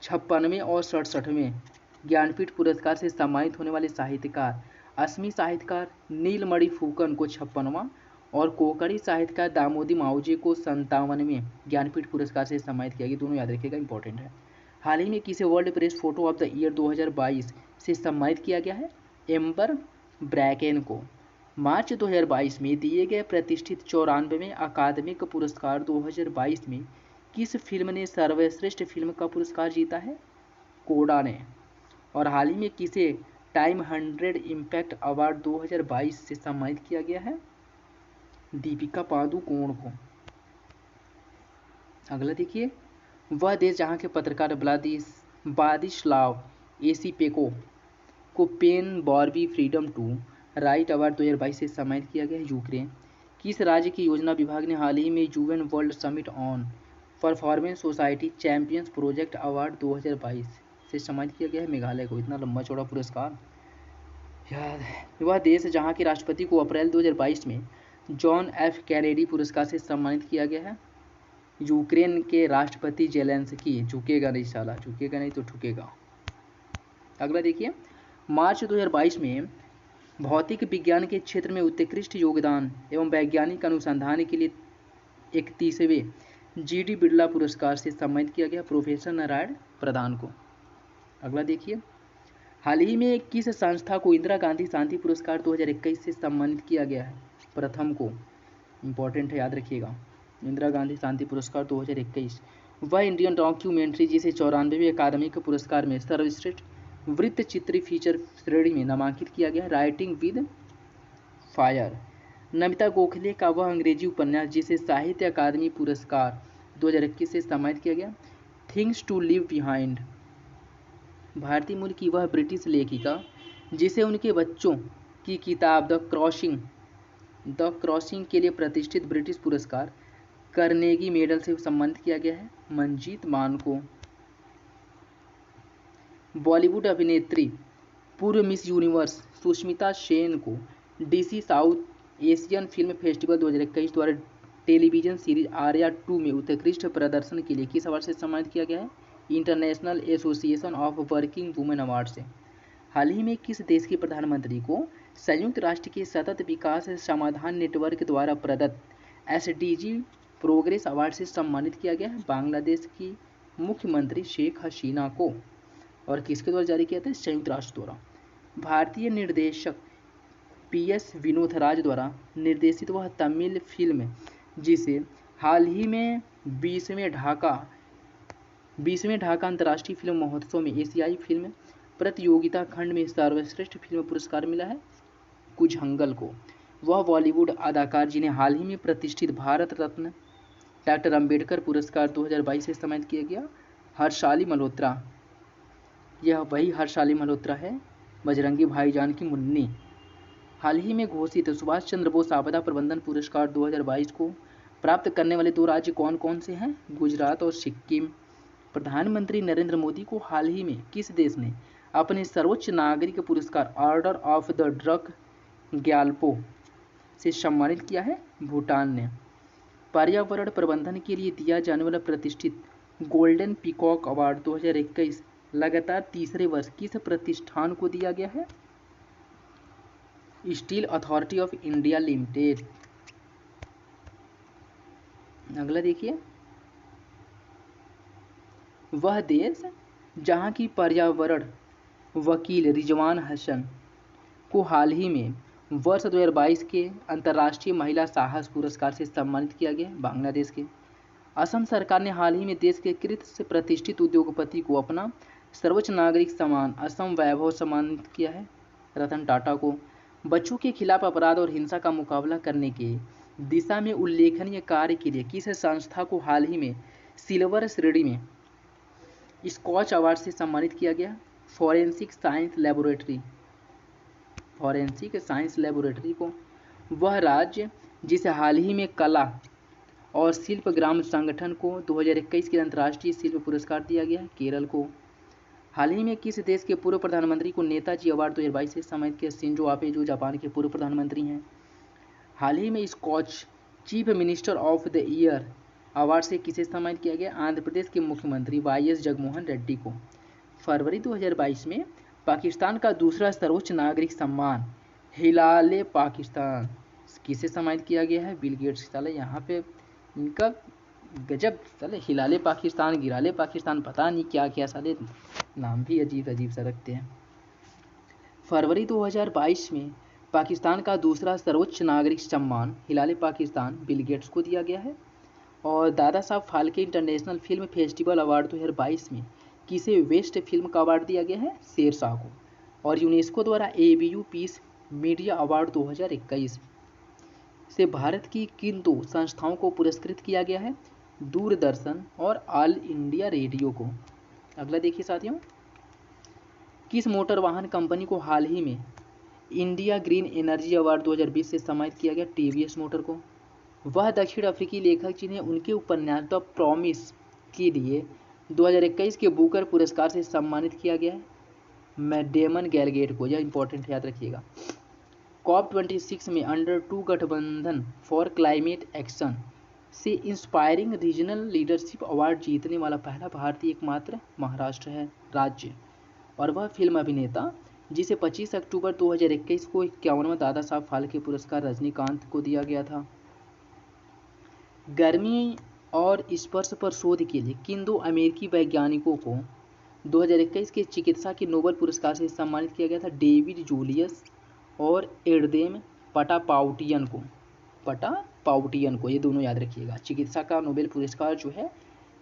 56वें और 67वें ज्ञानपीठ पुरस्कार से सम्मानित होने वाले साहित्यकार असमी साहित्यकार नीलमणि फुकन को 56वां और कोकणी साहित्यकार दामोदी मावजे को 57वें ज्ञानपीठ पुरस्कार से सम्मानित किया गया। दोनों याद रखिएगा, इंपॉर्टेंट है। हाल ही में किसे world press photo of the year 2022 से सम्मानित किया गया है? एम्बर ब्रैकेन को। मार्च 2022 में दिए गए प्रतिष्ठित 94वें अकादमिक पुरस्कार 2022 में किस फिल्म ने सर्वश्रेष्ठ फिल्म का पुरस्कार जीता है? कोडा ने। और हाल ही में किसे टाइम 100 इम्पैक्ट अवार्ड 2022 से सम्मानित किया गया है? दीपिका पादुकोण को। अगला देखिए, वह देश जहां के पत्रकार व्लादिस्लाव एसिपेको को PEN Barbey freedom to write award 2022 से सम्मानित किया गया है? यूक्रेन। किस राज्य की योजना विभाग ने हाल ही में UN world summit on performance society champions project award 2022 से सम्मानित किया गया है? मेघालय को। इतना लंबा चौड़ा पुरस्कार याद है। वह देश जहां के राष्ट्रपति को अप्रैल 2022 में जॉन एफ कैनेडी पुरस्कार से सम्मानित किया गया है? यूक्रेन के राष्ट्रपति जेलेंस्की। झुकेगा नहीं साला, झुकेगा नहीं तो ठुकेगा। अगला देखिए, मार्च 2022 में भौतिक विज्ञान के क्षेत्र में उत्कृष्ट योगदान एवं वैज्ञानिक अनुसंधान के लिए 31वें GD बिरला पुरस्कार से सम्मानित किया गया प्रोफेसर नारायण प्रधान को। अगला देखिए, हाल ही में किस संस्था को इंदिरा गांधी शांति पुरस्कार 2021 से सम्मानित किया गया है? प्रथम को। इंपॉर्टेंट है, याद रखिएगा, इंदिरा गांधी शांति पुरस्कार 2021। वह इंडियन डॉक्यूमेंट्री जिसे 94वें अकादमिक पुरस्कार में सर्वश्रेष्ठ वृत्त चित्री फीचर श्रेणी में नामांकित किया गया, writing with fire. Namita Gokhale का वह अंग्रेजी उपन्यास जिसे साहित्य अकादमी पुरस्कार 2021 से सम्मानित किया गया, थिंग्स टू लिव बिहाइंड। भारतीय मूल की वह ब्रिटिश लेखिका जिसे उनके बच्चों की किताब द क्रॉसिंग के लिए प्रतिष्ठित ब्रिटिश पुरस्कार कार्नेगी मेडल से सम्मानित किया गया है, मंजीत मान को। बॉलीवुड अभिनेत्री पूर्व मिस यूनिवर्स सुष्मिता सेन को DC south Asian film festival 2021 द्वारा टेलीविजन सीरीज आर्या 2 में उत्कृष्ट प्रदर्शन के लिए किस अवार्ड से सम्मानित किया गया है? International association of working women award से। हाल ही में किस देश के प्रधानमंत्री को संयुक्त राष्ट्र के सतत विकास समाधान नेटवर्क द्वारा प्रदत्त SDG प्रोग्रेस अवार्ड से सम्मानित किया गया है? बांग्लादेश की मुख्यमंत्री शेख हसीना को। और किसके द्वारा जारी किया था? संयुक्त राष्ट्र द्वारा। भारतीय निर्देशक PS विनोद द्वारा निर्देशित वह तमिल फिल्म जिसे हाल ही में 20वें ढाका अंतर्राष्ट्रीय फिल्म महोत्सव में एशियाई फिल्म प्रतियोगिता खंड में सर्वश्रेष्ठ फिल्म पुरस्कार मिला है, कुझंगल को। वह बॉलीवुड अदाकार जिन्हें हाल ही में प्रतिष्ठित भारत रत्न डॉक्टर अंबेडकर पुरस्कार 2022 से सम्मानित किया गया, हर्षाली मल्होत्रा, यह वही हर्षाली मल्होत्रा है बजरंगी भाईजान की मुन्नी। हाल ही में घोषित सुभाष चंद्र बोस आपदा प्रबंधन पुरस्कार 2022 को प्राप्त करने वाले 2 राज्य कौन कौन से हैं? गुजरात और सिक्किम। प्रधानमंत्री नरेंद्र मोदी को हाल ही में किस देश ने अपने सर्वोच्च नागरिक पुरस्कार order of the drug Gyalpo से सम्मानित किया है? भूटान ने। पर्यावरण प्रबंधन के लिए दिया जाने वाला प्रतिष्ठित गोल्डन पीकॉक अवार्ड 2021 लगातार तीसरे वर्ष किस प्रतिष्ठान को दिया गया है? Steel authority of India limited. अगला देखिए, वह देश जहां की पर्यावरण वकील रिजवान हसन को हाल ही में वर्ष 2022 के अंतर्राष्ट्रीय महिला साहस पुरस्कार से सम्मानित किया गया, बांग्लादेश के। असम सरकार ने हाल ही में देश के कृत से प्रतिष्ठित उद्योगपति को अपना सर्वोच्च नागरिक सम्मान असम वैभव सम्मानित किया है, रतन टाटा को। बच्चों के खिलाफ अपराध और हिंसा का मुकाबला करने के दिशा में उल्लेखनीय कार्य के लिए किस संस्था को हाल ही में सिल्वर श्रेणी में स्कॉच अवार्ड से सम्मानित किया गया? Forensic science laboratory, forensic science laboratory को। वह राज्य जिसे हाल ही में कला और शिल्प ग्राम संगठन को 2021 के अंतर्राष्ट्रीय शिल्प पुरस्कार दिया गया, केरल को। हाल ही में किस देश के पूर्व प्रधानमंत्री को नेताजी अवार्ड 2022 से सम्मानित किया? शिंजो आबे, जो जापान के पूर्व प्रधानमंत्री हैं। हाल ही में Skoch chief minister of the year award से किसे सम्मानित किया गया? आंध्र प्रदेश के मुख्यमंत्री वाईएस जगनमोहन रेड्डी को। फरवरी 2022 में पाकिस्तान का दूसरा सर्वोच्च नागरिक सम्मान हिलाले पाकिस्तान किसे सम्मानित किया गया है? Bill Gates. साले यहाँ पे इनका गजब, साले हिलाले पाकिस्तान, गिराले पाकिस्तान, पता नहीं क्या क्या, साले नाम भी अजीब अजीब सा रखते हैं। फरवरी 2022 में पाकिस्तान का दूसरा सर्वोच्च नागरिक सम्मान हिलाले पाकिस्तान बिल गेट्स को दिया गया है। और Dada Saheb Phalke international film festival award 2022 में किसे बेस्ट फिल्म का अवार्ड दिया गया है? शेरशाह को। और यूनेस्को द्वारा ABU पीस मीडिया अवार्ड 2021 से भारत की किन 2 संस्थाओं को पुरस्कृत किया गया है? दूरदर्शन और ऑल इंडिया रेडियो को। अगला देखिए साथियों, किस मोटर वाहन कंपनी को हाल ही में इंडिया ग्रीन एनर्जी अवार्ड 2020 से सम्मानित किया गया? TVS मोटर को। वह दक्षिण अफ्रीकी लेखक जिन्हें उनके उपन्यास द प्रॉमिस के लिए 2021 के बुकर पुरस्कार से सम्मानित किया गया है? मैडेमन गैलगेट को। यह इंपॉर्टेंट याद रखिएगा। COP26 में अंडर 2 गठबंधन फॉर क्लाइमेट एक्शन से इंस्पायरिंग रीजनल लीडरशिप अवार्ड जीतने वाला पहला भारतीय एकमात्र महाराष्ट्र है राज्य। और वह फिल्म अभिनेता जिसे 25 अक्टूबर 2021 को 51वां दादा साहब फाल्के पुरस्कार रजनीकांत को दिया गया था। गर्मी और स्पर्श पर शोध के लिए किन 2 अमेरिकी वैज्ञानिकों को 2021 के चिकित्सा के नोबेल पुरस्कार से सम्मानित किया गया था? डेविड जूलियस और एडदेम पटापाउटियन को। पटापाउटियन को, ये दोनों याद रखिएगा। चिकित्सा का नोबेल पुरस्कार जो है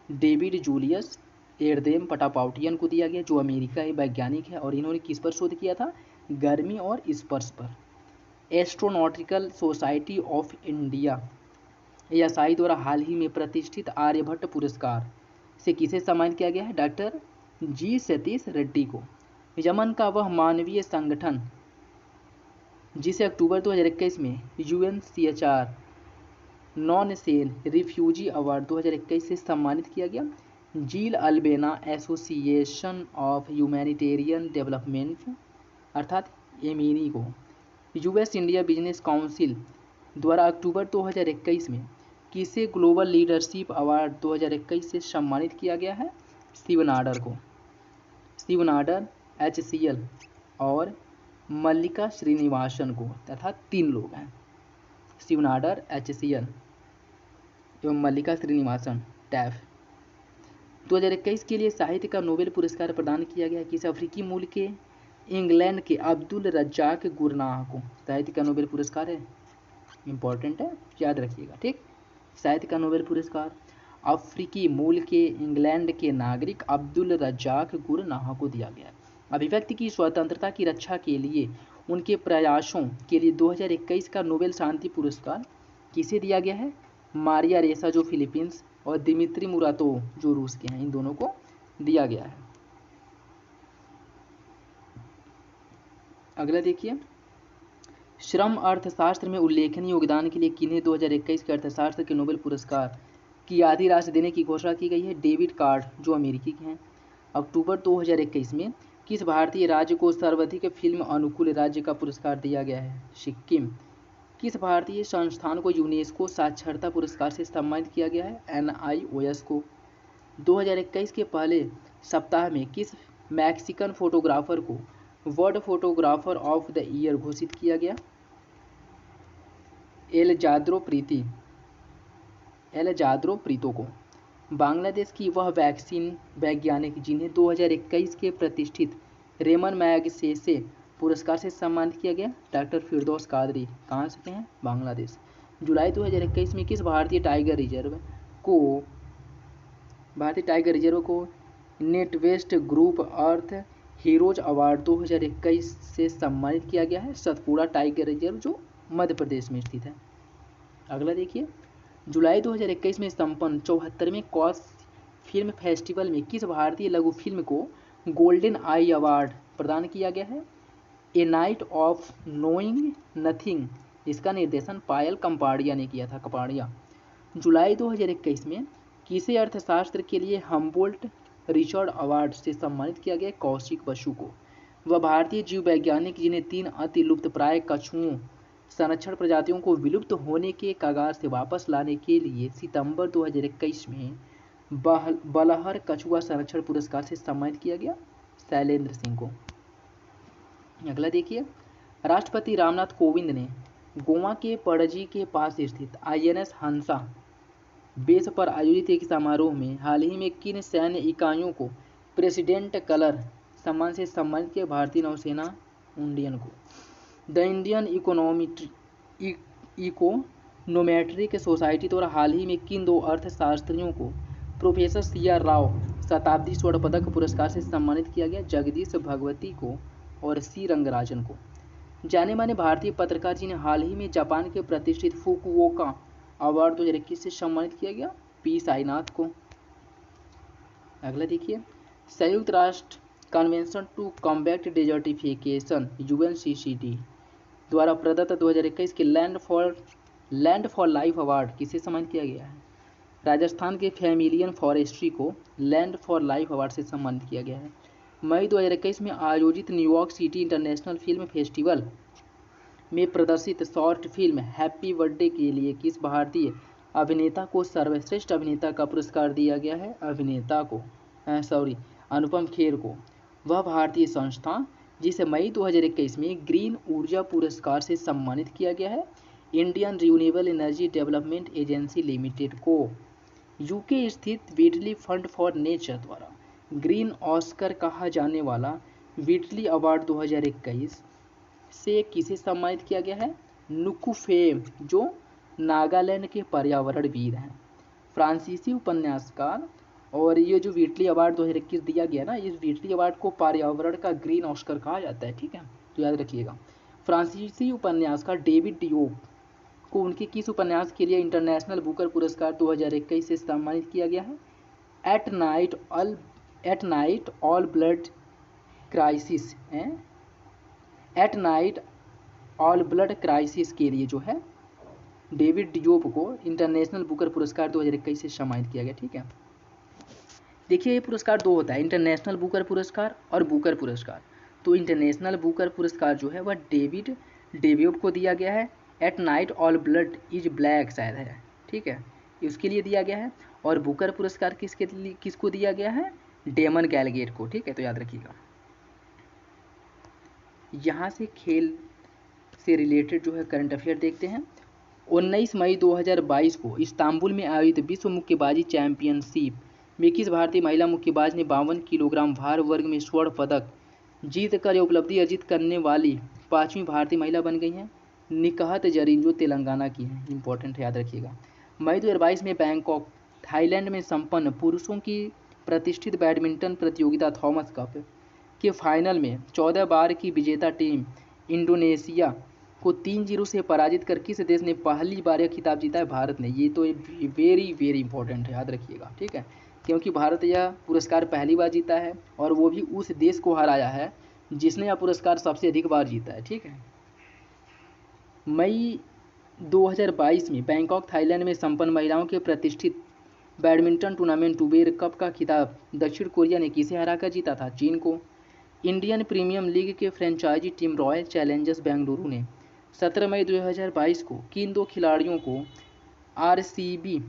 डेविड जूलियस एडदेम पटापाउटियन को दिया गया, जो अमेरिका के वैज्ञानिक है। और इन्होंने किस पर शोध किया था? गर्मी और स्पर्श पर। Astronautical society of India ASI द्वारा हाल ही में प्रतिष्ठित आर्यभट्ट पुरस्कार से किसे सम्मानित किया गया है? डॉक्टर G सतीश रेड्डी को। यमन का वह मानवीय संगठन जिसे अक्टूबर 2021 में UNHCR non sane refugee award 2021 से सम्मानित किया गया? जील अल्बेना एसोसिएशन ऑफ ह्यूमैनिटेरियन डेवलपमेंट अर्थात एमिनी को। US इंडिया बिजनेस काउंसिल द्वारा अक्टूबर 2021 में किसे ग्लोबल लीडरशिप अवार्ड 2021 से सम्मानित किया गया है? शिव नाडर को। शिव नाडर, HCL और मल्लिका श्रीनिवासन को, तथा 3 लोग हैं, शिव नाडर, HCL एवं मल्लिका श्रीनिवासन टैफ। 2021 के लिए साहित्य का नोबेल पुरस्कार प्रदान किया गया किस अफ्रीकी मूल के इंग्लैंड के अब्दुल रज्जाक गुरनाह को। साहित्य का नोबेल पुरस्कार है, इंपॉर्टेंट है, याद रखिएगा। ठीक, साहित्य का नोबेल पुरस्कार अफ्रीकी मूल के इंग्लैंड के नागरिक अब्दुल रज्जाक गुरनाह को दिया गया। अभिव्यक्ति की स्वतंत्रता की रक्षा के लिए उनके प्रयासों के लिए 2021 का नोबेल शांति पुरस्कार किसे दिया गया है? मारिया रेसा जो फिलीपींस और दिमित्री मुरातोव जो रूस के हैं, इन दोनों को दिया गया है। अगला देखिए, श्रम अर्थशास्त्र में उल्लेखनीय योगदान के लिए किन्हें 2021 के अर्थशास्त्र के नोबेल पुरस्कार की आधी राशि देने की घोषणा की गई है? डेविड कार्ड, जो अमेरिकी के हैं। अक्टूबर 2021 में किस भारतीय राज्य को सर्वाधिक फिल्म अनुकूल राज्य का पुरस्कार दिया गया है? सिक्किम। किस भारतीय संस्थान को यूनेस्को साक्षरता पुरस्कार से सम्मानित किया गया है? NIOS को। 2021 के पहले सप्ताह में किस मैक्सिकन फोटोग्राफर को world photographer of the year घोषित किया गया? एलजाद्रो प्रीतो को। बांग्लादेश की वह वैक्सीन वैज्ञानिक जिन्हें 2021 के प्रतिष्ठित रेमन मैगसेसे पुरस्कार से सम्मानित किया गया? डॉक्टर फिरदौस कादरी। कहाँ से हैं? बांग्लादेश। जुलाई 2021 में किस भारतीय टाइगर रिजर्व को नेटवेस्ट ग्रुप अर्थ हीरोज अवार्ड 2021 से सम्मानित किया गया है? सतपुड़ा टाइगर रिजर्व, जो मध्य प्रदेश में स्थित है। अगला देखिए, जुलाई 2021 में संपन्न 74वें कॉस फिल्म फेस्टिवल में किस भारतीय लघु फिल्म को गोल्डन आई अवार्ड प्रदान किया गया है? ए नाइट ऑफ नोइंग नथिंग, इसका निर्देशन पायल कपाड़िया ने किया था, कपाड़िया। जुलाई 2021 में किसे अर्थशास्त्र के लिए हम्बोल्ट रिचर्ड अवार्ड से सम्मानित किया गया? कौशिक बसु को। वह भारतीय जीव वैज्ञानिक जिन्हें 3 अति लुप्तप्राय कछुओं संरक्षण प्रजातियों को विलुप्त होने के कगार से वापस लाने के लिए सितंबर 2021 में बलहर कछुआ संरक्षण पुरस्कार से सम्मानित किया गया? शैलेंद्र सिंह को। अगला देखिए, राष्ट्रपति रामनाथ कोविंद ने गोवा के पणजी के पास स्थित INS हंसा बेस पर आयोजित एक समारोह में हाल ही में किन सैन्य इकाइयों को प्रेसिडेंट कलर सम्मान से सम्मानित किया? भारतीय नौसेना इंडियन को। द इंडियन इकोनोमेट्रिक सोसाइटी द्वारा हाल ही में किन 2 अर्थशास्त्रियों को प्रोफेसर CR राव शताब्दी स्वर्ण पदक पुरस्कार से सम्मानित किया गया? जगदीश भगवती को और C रंगराजन को। जाने माने भारतीय पत्रकार जिन्हें हाल ही में जापान के प्रतिष्ठित फुकुओका अवार्ड 2021 से सम्मानित किया गया? P साईनाथ को। अगला देखिए, संयुक्त राष्ट्र convention to combat desertification UNCCD द्वारा प्रदत्त 2021 के लैंड फॉर लाइफ अवार्ड किसे सम्मानित किया गया है? राजस्थान के फैमिलियन फॉरेस्ट्री को लैंड फॉर लाइफ अवार्ड से सम्मानित किया गया है। मई 2021 में आयोजित New York city international film festival में प्रदर्शित शॉर्ट फिल्म हैप्पी बर्थडे के लिए किस भारतीय अभिनेता को सर्वश्रेष्ठ अभिनेता का पुरस्कार दिया गया है? अनुपम खेर को। वह भारतीय संस्था जिसे मई 2021 में ग्रीन ऊर्जा पुरस्कार से सम्मानित किया गया है? Indian renewable energy development agency limited को। UK स्थित व्हिटली फंड फॉर नेचर द्वारा ग्रीन ऑस्कर कहा जाने वाला व्हिटली अवार्ड 2021 से किसे सम्मानित किया गया है? नुकुफेम, जो नागालैंड के पर्यावरण वीर हैं, फ्रांसीसी उपन्यासकार। और ये जो व्हिटली अवार्ड 2021 दिया गया ना, इस व्हिटली अवार्ड को पर्यावरण का ग्रीन ऑस्कर कहा जाता है, ठीक है, तो याद रखिएगा। फ्रांसीसी उपन्यासकार डेविड डियोप को उनके किस उपन्यास के लिए इंटरनेशनल बुकर पुरस्कार 2021 से सम्मानित किया गया है? At night all blood crisis के लिए जो है डेविड डियोप को इंटरनेशनल बुकर पुरस्कार 2021 से सम्मानित किया गया, ठीक है। देखिए, ये पुरस्कार 2 होता है, इंटरनेशनल बुकर पुरस्कार और बुकर पुरस्कार। तो इंटरनेशनल बुकर पुरस्कार जो है वह डेविड डियोप को दिया गया है। At night all blood is black शायद है, ठीक है, उसके लिए दिया गया है। और बुकर पुरस्कार किसको दिया गया है? डेमन गैलगेट को, ठीक है, तो याद रखिएगा। यहाँ से खेल से रिलेटेड जो है करंट अफेयर देखते हैं। 19 मई 2022 को इस्तांबुल में आयोजित विश्व मुक्केबाजी चैंपियनशिप में किस भारतीय महिला मुक्केबाज ने 52 किलोग्राम भार वर्ग में स्वर्ण पदक जीतकर यह उपलब्धि अर्जित करने वाली 5वीं भारतीय महिला बन गई हैं? निकहत जरीन, जो तेलंगाना की हैं, इंपॉर्टेंट है, याद रखिएगा। मई 2022 में बैंकॉक थाईलैंड में संपन्न पुरुषों की प्रतिष्ठित बैडमिंटन प्रतियोगिता थॉमस कप के फाइनल में 14 बार की विजेता टीम इंडोनेशिया को 3-0 से पराजित कर किस देश ने पहली बार यह खिताब जीता है? भारत ने। ये तो वेरी वेरी इंपॉर्टेंट है, याद रखिएगा, ठीक है। क्योंकि भारत यह पुरस्कार पहली बार जीता है और वो भी उस देश को हराया है जिसने यह पुरस्कार सबसे अधिक बार जीता है। ठीक है। मई 2022 में बैंकॉक थाईलैंड में संपन्न महिलाओं के प्रतिष्ठित बैडमिंटन टूर्नामेंट उबेर कप का खिताब दक्षिण कोरिया ने किसे हराकर जीता था? चीन को। इंडियन प्रीमियम लीग के franchise team Royal Challengers Bengaluru ने 17 मई 2022 को किन दो खिलाड़ियों को आरसीबी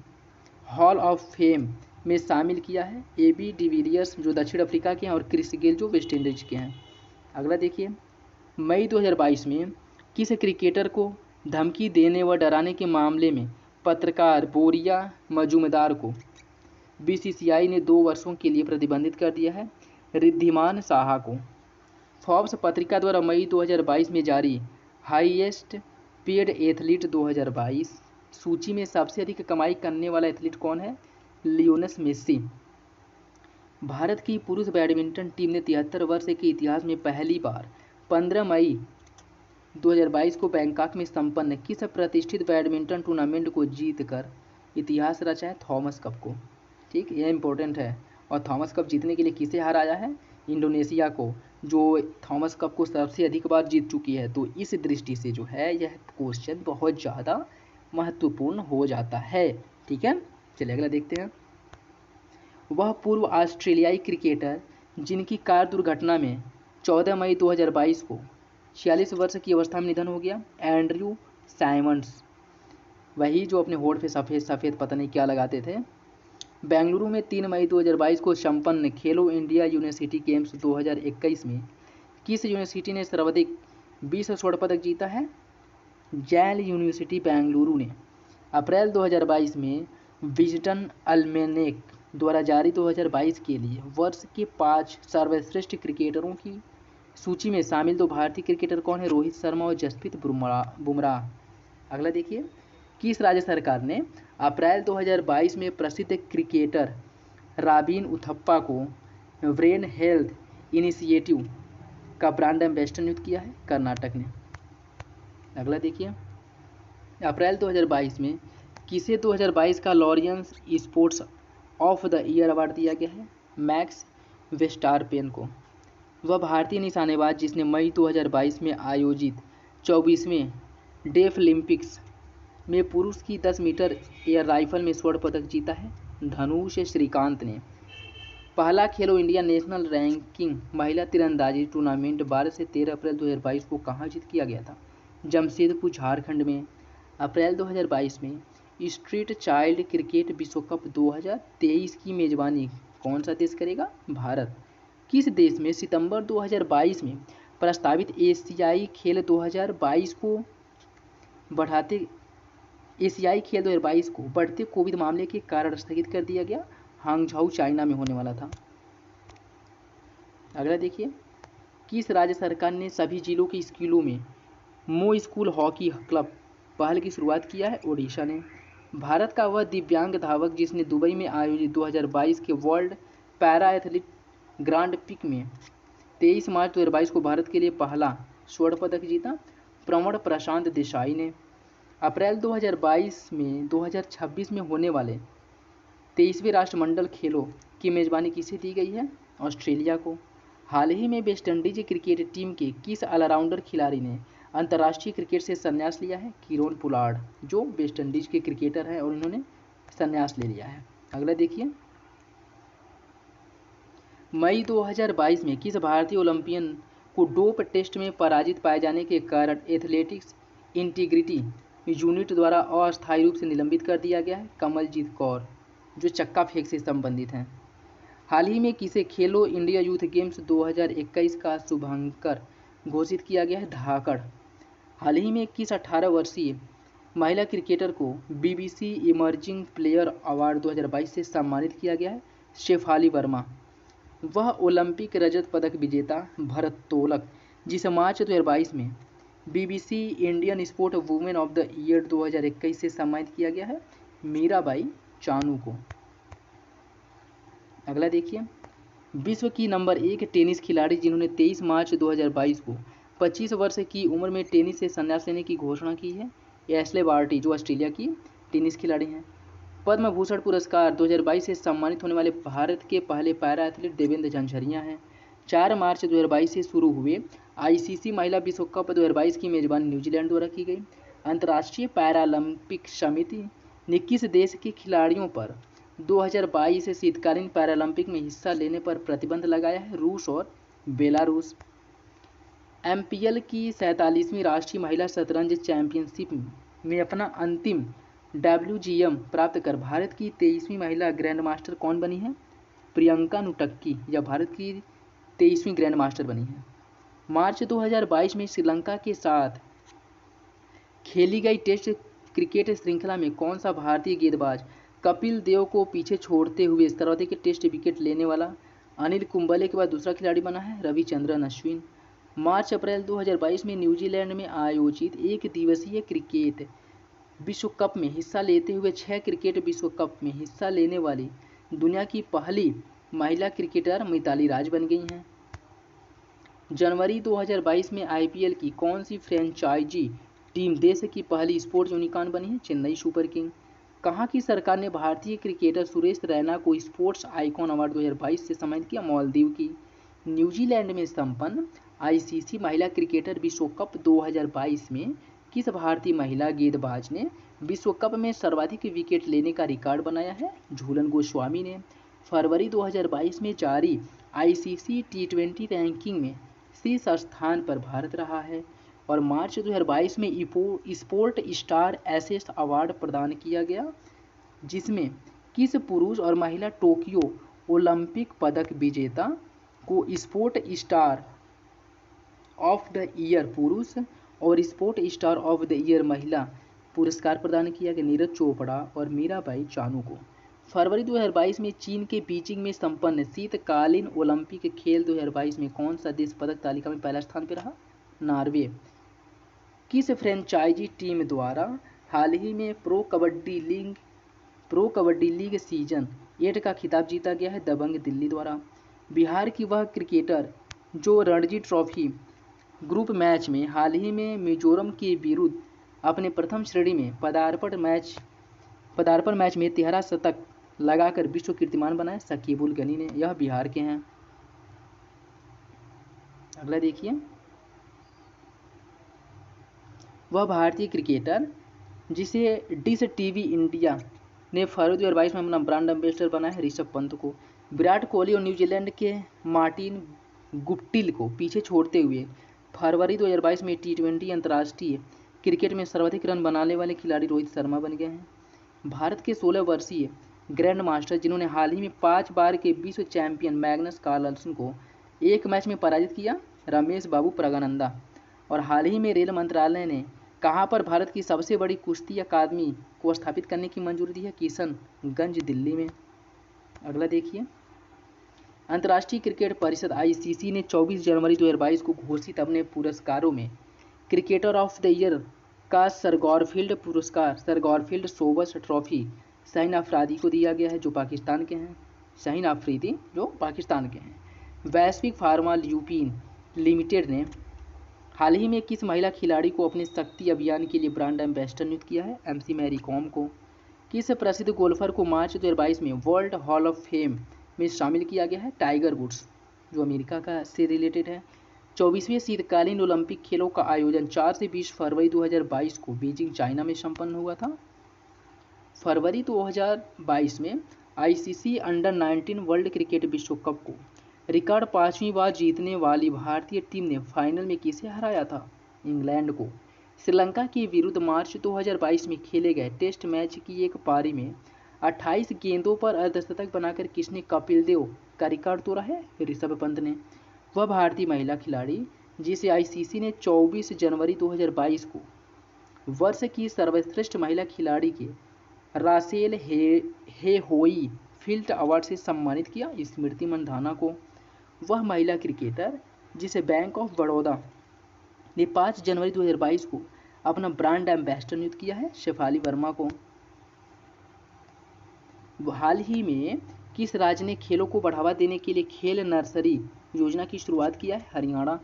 हॉल ऑफ फेम में शामिल किया है? एबी डिविलियर्स जो दक्षिण अफ्रीका के हैं और क्रिस गेल जो वेस्ट इंडीज के हैं। अगला देखिए, मई 2022 में किस क्रिकेटर को धमकी देने व डराने के मामले में पत्रकार बोरिया मजूमदार को बीसीसीआई ने 2 वर्षों के लिए प्रतिबंधित कर दिया है? रिद्धिमान साहा को। फोर्ब्स पत्रिका द्वारा मई 2022 में जारी हाईएस्ट पेड एथलीट 2022 सूची में सबसे अधिक कमाई करने वाला एथलीट कौन है? Lionel Messi. भारत की पुरुष बैडमिंटन टीम ने 73 वर्ष के इतिहास में पहली बार 15 मई 2022 को बैंकॉक में संपन्न किस प्रतिष्ठित बैडमिंटन टूर्नामेंट को जीतकर इतिहास रचा है? थॉमस कप को। ठीक, यह इंपॉर्टेंट है। और थॉमस कप जीतने के लिए किसे हराया है? इंडोनेशिया को, जो थॉमस कप को सबसे अधिक बार जीत चुकी है। तो इस दृष्टि से जो है यह क्वेश्चन बहुत ज़्यादा महत्वपूर्ण हो जाता है। ठीक है, चलिए अगला देखते हैं। वह पूर्व ऑस्ट्रेलियाई क्रिकेटर जिनकी कार दुर्घटना में 14 मई 2022 को 46 वर्ष की अवस्था में निधन हो गया, एंड्रयू साइमंड्स, वही जो अपने होठ पे सफ़ेद सफ़ेद पता नहीं क्या लगाते थे। बेंगलुरु में 3 मई 2022 को संपन्न खेलो इंडिया यूनिवर्सिटी गेम्स 2021 में किस यूनिवर्सिटी ने सर्वाधिक 20 स्वर्ण पदक जीता है? जैल यूनिवर्सिटी बेंगलुरु ने। अप्रैल 2022 में विजडन अल्मेनेक द्वारा जारी 2022 के लिए वर्ष के 5 सर्वश्रेष्ठ क्रिकेटरों की सूची में शामिल 2 भारतीय क्रिकेटर कौन है? रोहित शर्मा और जसप्रीत बुमराह। अगला देखिए, किस राज्य सरकार ने अप्रैल 2022 में प्रसिद्ध क्रिकेटर रॉबिन उथप्पा को ब्रेन हेल्थ इनिशिएटिव का ब्रांड एम्बेसडर नियुक्त किया है? कर्नाटक ने। अगला देखिए, अप्रैल 2022 में किसे 2022 का Laureus sports of the year award दिया गया है? मैक्स वेस्टारपेन को। वह भारतीय निशानेबाज जिसने मई 2022 में आयोजित 24वें डेफलिम्पिक्स में पुरुष की 10 मीटर एयर राइफल में स्वर्ण पदक जीता है? धनुष श्रीकांत ने। पहला खेलो इंडिया नेशनल रैंकिंग महिला तीरंदाजी टूर्नामेंट 12 से 13 अप्रैल 2022 को कहाँ जीत किया गया था? जमशेदपुर झारखंड में। अप्रैल 2022 में स्ट्रीट चाइल्ड क्रिकेट विश्व कप 2023 की मेजबानी कौन सा देश करेगा? भारत। किस देश में सितंबर 2022 में प्रस्तावित एशियाई खेल 2022 को बढ़ते कोविड मामले के कारण स्थगित कर दिया गया? हांगझाऊ चाइना में होने वाला था। अगला देखिए, किस राज्य सरकार ने सभी जिलों के स्कूलों में मो स्कूल हॉकी क्लब पहल की शुरुआत किया है? ओडिशा ने। भारत का वह दिव्यांग धावक जिसने दुबई में आयोजित 2022 के world para athlete grand prix में 23 मार्च 2022 को भारत के लिए पहला स्वर्ण पदक जीता? प्रवण प्रशांत देसाई ने। अप्रैल 2022 में 2026 में होने वाले 23वें राष्ट्रमंडल खेलों की मेजबानी किसे दी गई है? ऑस्ट्रेलिया को। हाल ही में वेस्टइंडीज क्रिकेट टीम के किस ऑलराउंडर खिलाड़ी ने अंतर्राष्ट्रीय क्रिकेट से संन्यास लिया है? किरोन पोलार्ड जो वेस्टइंडीज के क्रिकेटर हैं और इन्होंने संन्यास ले लिया है। अगला देखिए, मई 2022 में किस भारतीय ओलंपियन को डोप टेस्ट में पराजित पाए जाने के कारण एथलेटिक्स इंटीग्रिटी यूनिट द्वारा अस्थायी रूप से निलंबित कर दिया गया है? कमलजीत कौर जो चक्का फेंक से संबंधित हैं। हाल ही में किसे खेलो इंडिया यूथ गेम्स 2021 का शुभांकर घोषित किया गया है? धाकड़। हाल ही में किस 18 वर्षीय महिला क्रिकेटर को बीबीसी इमर्जिंग प्लेयर अवार्ड 2022 से सम्मानित किया गया है? शेफाली वर्मा। वह ओलंपिक रजत पदक विजेता भारोत्तोलक जिस मार्च 2022 में BBC Indian sport women of the year 2021 से सम्मानित किया गया है? मीराबाई चानू को। अगला देखिए, विश्व की नंबर 1 टेनिस खिलाड़ी जिन्होंने 23 मार्च 2022 को 25 वर्ष की उम्र में टेनिस से संन्यास लेने की घोषणा की है? एशले बार्टी जो ऑस्ट्रेलिया की टेनिस खिलाड़ी हैं। पद्म भूषण पुरस्कार 2022 से सम्मानित होने वाले भारत के पहले पैरा एथलीट देवेंद्र झंझरिया हैं। 4 मार्च 2022 से शुरू हुए आईसीसी महिला विश्व कप 2022 की मेजबानी न्यूजीलैंड द्वारा की गई। अंतर्राष्ट्रीय पैरालंपिक समिति ने किस देश के खिलाड़ियों पर 2022 शीतकालीन पैरालंपिक में हिस्सा लेने पर प्रतिबंध लगाया है? रूस और बेलारूस। एमपीएल की 47वीं राष्ट्रीय महिला शतरंज चैंपियनशिप में अपना अंतिम WGM प्राप्त कर भारत की 23वीं महिला ग्रैंड मास्टर कौन बनी है? प्रियंका नुटक्की या भारत की 23वीं ग्रैंड मास्टर बनी है। मार्च 2022 में श्रीलंका के साथ खेली गई टेस्ट क्रिकेट श्रृंखला में कौन सा भारतीय गेंदबाज कपिल देव को पीछे छोड़ते हुए सर्वाधिक टेस्ट विकेट लेने वाला अनिल कुंबले के बाद दूसरा खिलाड़ी बना है? रविचंद्रन अश्विन। मार्च अप्रैल 2022 में न्यूजीलैंड में आयोजित एक दिवसीय क्रिकेट विश्व कप में हिस्सा लेते हुए 6 क्रिकेट विश्व कप में हिस्सा लेने वाली दुनिया की पहली महिला क्रिकेटर मिताली राज बन गई हैं। जनवरी 2022 में आईपीएल की कौन सी फ्रेंचाइजी टीम देश की पहली स्पोर्ट्स यूनिकॉर्न बनी है? Chennai super king. कहाँ की सरकार ने भारतीय क्रिकेटर सुरेश रैना को स्पोर्ट्स आइकॉन अवार्ड 2022 से सम्मानित किया? मालदीव की। न्यूजीलैंड में संपन्न आईसीसी महिला क्रिकेटर विश्व कप 2022 में किस भारतीय महिला गेंदबाज ने विश्व कप में सर्वाधिक विकेट लेने का रिकॉर्ड बनाया है? झूलन गोस्वामी ने। फरवरी 2022 में जारी आईसीसी T20 रैंकिंग में शीर्ष स्थान पर भारत रहा है। और मार्च 2022 में स्पोर्ट स्टार एसेस अवार्ड प्रदान किया गया, जिसमें किस पुरुष और महिला टोक्यो ओलंपिक पदक विजेता को sport star of the year पुरुष और sport star of the year महिला पुरस्कार प्रदान किया गया? नीरज चोपड़ा और मीराबाई चानू को। फरवरी 2022 में चीन के बीजिंग में संपन्न शीतकालीन ओलंपिक खेल 2022 में कौन सा देश पदक तालिका में पहला स्थान पर रहा? नॉर्वे। किस फ्रेंचाइजी टीम द्वारा हाल ही में प्रो कबड्डी लीग सीजन 8 का खिताब जीता गया है? दबंग दिल्ली द्वारा। बिहार की वह क्रिकेटर जो रणजी ट्रॉफी ग्रुप मैच में हाल ही में मिजोरम के विरुद्ध अपने प्रथम श्रेणी में पदार्पण मैच में 13 शतक लगाकर विश्व कीर्तिमान बनाए? शकीबुल गनी ने। यह बिहार के हैं। अगला देखिए, वह भारतीय क्रिकेटर जिसे डिश टीवी इंडिया ने फरवरी 2022 में अपना ब्रांड एम्बेसडर बनाया है? ऋषभ पंत को। विराट कोहली और न्यूजीलैंड के मार्टिन गुप्टिल को पीछे छोड़ते हुए फरवरी 2022 में T20 अंतर्राष्ट्रीय क्रिकेट में सर्वाधिक रन बनाने वाले खिलाड़ी रोहित शर्मा बन गए हैं। भारत के 16 वर्षीय ग्रैंड मास्टर जिन्होंने हाल ही में 5 बार के विश्व चैंपियन मैग्नस कार्लसन को एक मैच में पराजित किया? रमेश बाबू प्रगनंदा। और हाल ही में रेल मंत्रालय ने कहाँ पर भारत की सबसे बड़ी कुश्ती अकादमी को स्थापित करने की मंजूरी दी है? किशनगंज दिल्ली में। अगला देखिए, अंतर्राष्ट्रीय क्रिकेट परिषद आईसीसी ने 24 जनवरी 2022 को घोषित अपने पुरस्कारों में क्रिकेटर ऑफ द ईयर का sir Garfield Sobers trophy Shaheen Afridi को दिया गया है, जो पाकिस्तान के हैं। शाहीन अफरीदी जो पाकिस्तान के हैं। वैश्विक फार्मा ल्यूपिन लिमिटेड ने हाल ही में किस महिला खिलाड़ी को अपने शक्ति अभियान के लिए ब्रांड एम्बेसडर नियुक्त किया है? MC मैरी कॉम को। किस प्रसिद्ध गोल्फर को मार्च 2022 में वर्ल्ड हॉल ऑफ फेम में शामिल किया गया है? टाइगर वुड्स, जो अमेरिका का से रिलेटेड है। 24वें शीतकालीन ओलंपिक खेलों का आयोजन 4 से 20 फरवरी 2022 को बीजिंग चाइना में संपन्न हुआ था। फरवरी 2022 में आईसीसी अंडर 19 वर्ल्ड क्रिकेट विश्व कप को रिकॉर्ड 5वीं बार जीतने वाली भारतीय टीम ने फाइनल में किसे हराया था? इंग्लैंड को। श्रीलंका के विरुद्ध मार्च 2022 में खेले गए टेस्ट मैच की एक पारी में 28 गेंदों पर अर्धशतक बनाकर किसने कपिल देव का रिकॉर्ड तोड़ा है? ऋषभ पंत ने। वह भारतीय महिला खिलाड़ी जिसे आईसीसी ने 24 जनवरी 2022 को वर्ष की सर्वश्रेष्ठ महिला खिलाड़ी के रासेल हेहोई फील्ड अवार्ड से सम्मानित किया? स्मृति मंधाना को। वह महिला क्रिकेटर जिसे बैंक ऑफ बड़ौदा ने 5 जनवरी 2022 को अपना ब्रांड एम्बेसडर नियुक्त किया है? शेफाली वर्मा को। हाल ही में किस राज्य ने खेलों को बढ़ावा देने के लिए खेल नर्सरी योजना की शुरुआत किया है? हरियाणा।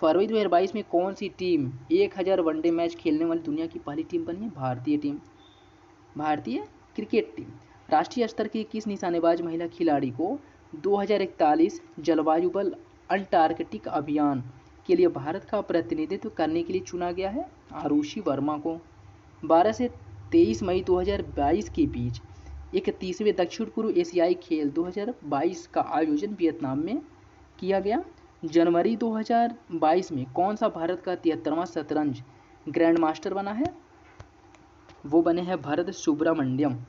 फरवरी 2022 में कौन सी टीम 1000 वनडे मैच खेलने वाली दुनिया की पहली टीम बनी है? भारतीय टीम। भारतीय क्रिकेट टीम। राष्ट्रीय स्तर की किस निशानेबाज महिला खिलाड़ी को 2041 जलवायु बल अंटार्कटिक अभियान के लिए भारत का प्रतिनिधित्व करने के लिए चुना गया है? आरुषि वर्मा को। 12 से 23 मई 2022 के बीच 31वें दक्षिण पूर्व एशियाई खेल 2022 का आयोजन वियतनाम में किया गया। जनवरी 2022 में कौन सा भारत का 73वां शतरंज ग्रैंड मास्टर बना है? वो बने हैं भरत सुब्रमण्यम।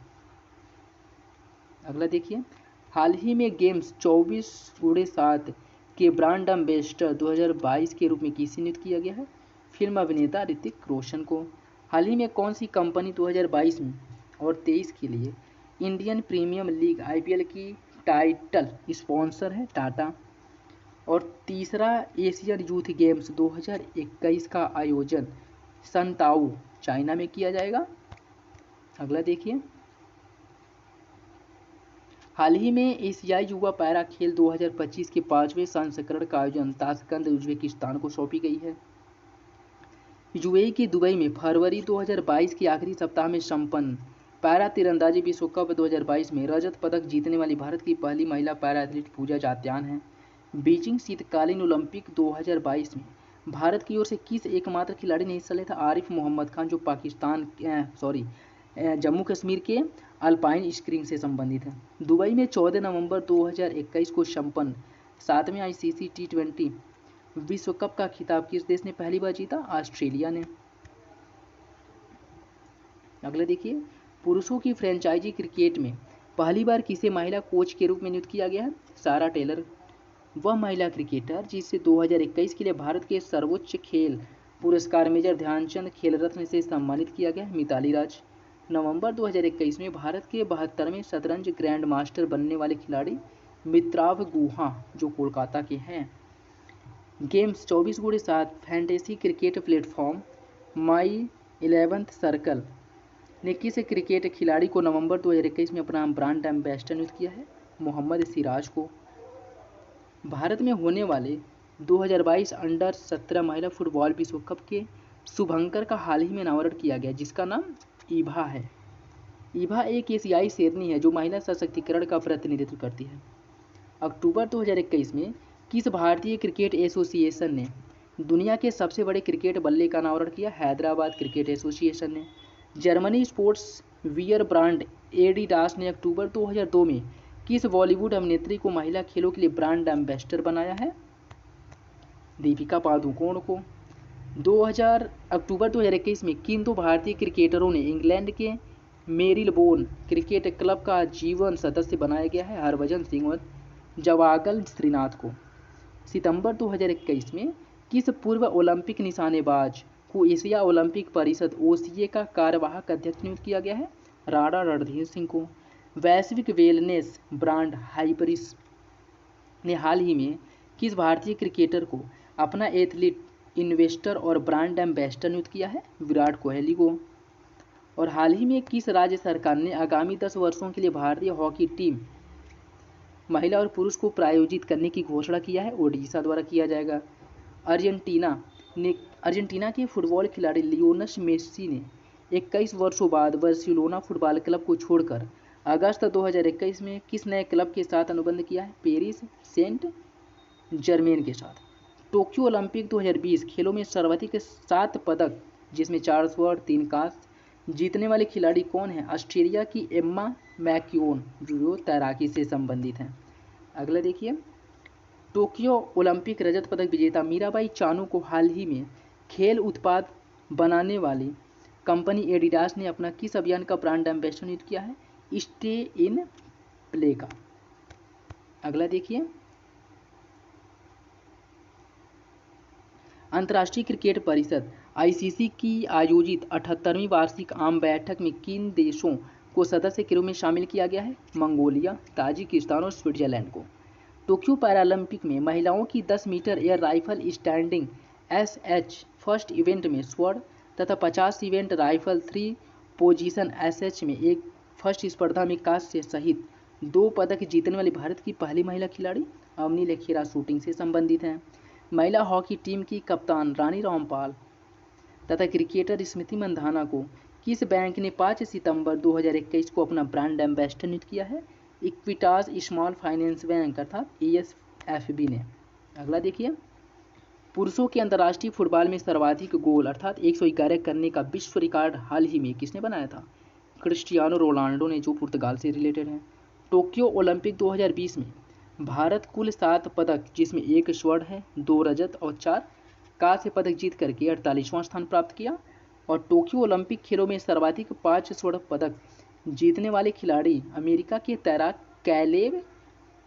अगला देखिए, हाल ही में गेम्स 24x7 के ब्रांड एम्बेसडर 2022 के रूप में किसे नियुक्त किया गया है? फिल्म अभिनेता ऋतिक रोशन को। हाल ही में कौन सी कंपनी 2022 में और 23 के लिए इंडियन प्रीमियम लीग IPL की टाइटल स्पॉन्सर है? टाटा। और तीसरा एशियन यूथ गेम्स 2021 का आयोजन संताऊ चाइना में किया जाएगा। अगला देखिए, हाल ही में एशियाई युवा पैरा खेल 2025 के 5वें संस्करण का आयोजन ताशकंद उज्बेकिस्तान को सौंपी गई है। यूएई की दुबई में फरवरी 2022 के आखिरी सप्ताह में संपन्न पैरा तीरंदाजी विश्व कप 2022 में रजत पदक जीतने वाली भारत की पहली महिला पैरा एथलीट पूजा जात्यान है। बीजिंग शीतकालीन ओलंपिक 2022 में भारत की ओर से किस एकमात्र खिलाड़ी ने हिस्सा लिया था? आरिफ मोहम्मद खान, जो जम्मू कश्मीर के अल्पाइन स्कीइंग से संबंधित है। दुबई में 14 नवंबर 2021 को संपन्न 7वें ICC T20 विश्व कप का खिताब किस देश ने पहली बार जीता? ऑस्ट्रेलिया ने। अगला देखिए, पुरुषों की फ्रेंचाइजी क्रिकेट में पहली बार किसे महिला कोच के रूप में नियुक्त किया गया है? सारा टेलर। वह महिला क्रिकेटर जिसे 2021 के लिए भारत के सर्वोच्च खेल पुरस्कार मेजर ध्यानचंद खेल रत्न से सम्मानित किया गया है? मिताली राज। नवंबर 2021 में भारत के 72वें शतरंज ग्रैंड मास्टर बनने वाले खिलाड़ी मित्राव गुहा, जो कोलकाता के हैं। Games 24x7 fantasy cricket platform my 11th circle ने किस क्रिकेट खिलाड़ी को नवंबर 2021 में अपना ब्रांड एम्बेसडर नियुक्त किया है? मोहम्मद सिराज को। भारत में होने वाले 2022 अंडर 17 महिला फुटबॉल विश्व कप के शुभंकर का हाल ही में अनावरण किया गया, जिसका नाम ईभा है। ईभा एक एशियाई शेरनी है जो महिला सशक्तिकरण का प्रतिनिधित्व करती है। अक्टूबर 2021 में किस भारतीय क्रिकेट एसोसिएशन ने दुनिया के सबसे बड़े क्रिकेट बल्ले का अनावरण किया? हैदराबाद क्रिकेट एसोसिएशन ने। Germany sports wear brand Adidas ने अक्टूबर 2002 में किस बॉलीवुड अभिनेत्री को महिला खेलों के लिए ब्रांड एम्बेसडर बनाया है? दीपिका पादुकोण को। अक्टूबर 2021 में किन दो भारतीय क्रिकेटरों ने इंग्लैंड के मेरिलबोर्न क्रिकेट क्लब का जीवन सदस्य बनाया गया है? हरभजन सिंह और जवागल श्रीनाथ को। सितंबर 2021 में किस पूर्व ओलंपिक निशानेबाज को एशिया ओलंपिक परिषद OCA का कार्यवाहक अध्यक्ष नियुक्त किया गया है? राणा रणधीर सिंह को। वैश्विक वेलनेस ब्रांड हाइपरिस ने हाल ही में किस भारतीय क्रिकेटर को अपना एथलीट, इन्वेस्टर और ब्रांड एम्बेसडर नियुक्त किया है? विराट कोहली को। और हाल ही में किस राज्य सरकार ने आगामी 10 वर्षों के लिए भारतीय हॉकी टीम महिला और पुरुष को प्रायोजित करने की घोषणा किया है? ओडिशा द्वारा किया जाएगा। अर्जेंटीना के फुटबॉल खिलाड़ी लियोनेल मेसी ने 21 वर्षों बाद बार्सिलोना फुटबॉल क्लब को छोड़कर अगस्त 2021 में किस नए क्लब के साथ अनुबंध किया है? पेरिस सेंट जर्मेन के साथ। टोक्यो ओलंपिक 2020 खेलों में सर्वाधिक 7 पदक, जिसमें 4 स्वर्ण 3 कांस्य जीतने वाले खिलाड़ी कौन है? ऑस्ट्रेलिया की एम्मा मैक्यून, जो तैराकी से संबंधित हैं। अगला देखिए, टोक्यो ओलंपिक रजत पदक विजेता मीराबाई चानू को हाल ही में खेल उत्पाद बनाने वाली कंपनी एडिडास ने अपना किस अभियान का ब्रांड एम्बेसडर नियुक्त किया है? स्टे इन प्ले का। अगला देखिए, अंतर्राष्ट्रीय क्रिकेट परिषद ICC की आयोजित 78वीं वार्षिक आम बैठक में किन देशों को सदस्य के रूप में शामिल किया गया है? मंगोलिया, ताजिकिस्तान और स्विट्जरलैंड को। टोक्यो पैरालंपिक में महिलाओं की 10 metre air rifle standing SH first event में स्वर्ण तथा 50 इवेंट राइफल 3 पोजीशन SH में एक फर्स्ट स्पर्धा में कांस्य सहित 2 पदक जीतने वाली भारत की पहली महिला खिलाड़ी अवनी लेखेरा शूटिंग से संबंधित हैं। महिला हॉकी टीम की कप्तान रानी रामपाल तथा क्रिकेटर स्मृति मंधाना को किस बैंक ने 5 सितंबर 2021 को अपना ब्रांड एम्बेसडर नियुक्त किया है? इक्विटास स्मॉल फाइनेंस बैंक अर्थात ESFB ने। अगला देखिए, पुरुषों के अंतर्राष्ट्रीय फुटबॉल में सर्वाधिक गोल अर्थात 111 करने का विश्व रिकॉर्ड हाल ही में किसने बनाया था? क्रिस्टियानो रोनाल्डो ने, जो पुर्तगाल से रिलेटेड है। टोक्यो ओलंपिक 2020 में भारत कुल 7 पदक, जिसमें 1 स्वर्ण है, 2 रजत और 4 कांस्य पदक जीत करके 48वां स्थान प्राप्त किया। और टोक्यो ओलंपिक खेलों में सर्वाधिक 5 स्वर्ण पदक जीतने वाले खिलाड़ी अमेरिका के तैराक कैलेब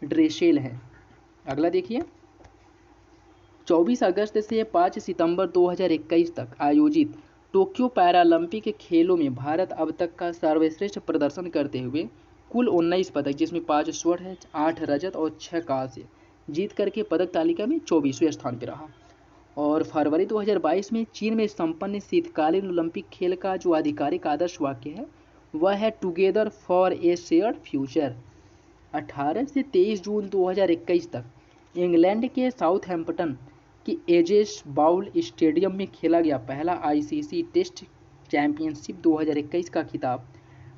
ड्रेसेल हैं। अगला देखिए, 24 अगस्त से 5 सितंबर 2021 तक आयोजित टोक्यो पैरालंपिक खेलों में भारत अब तक का सर्वश्रेष्ठ प्रदर्शन करते हुए कुल 19 पदक, जिसमें 5 स्वर्ण है, 8 रजत और 6 कांस्य जीत करके पदक तालिका में 24वें स्थान पर रहा। और फरवरी 2022 में चीन में संपन्न शीतकालीन ओलंपिक खेल का जो आधिकारिक आदर्श वाक्य है वह है together for a shared future. 18 से 23 जून 2021 तक इंग्लैंड के साउथहैम्पटन कि एजेस बाउल स्टेडियम में खेला गया पहला ICC टेस्ट चैंपियनशिप 2021 का खिताब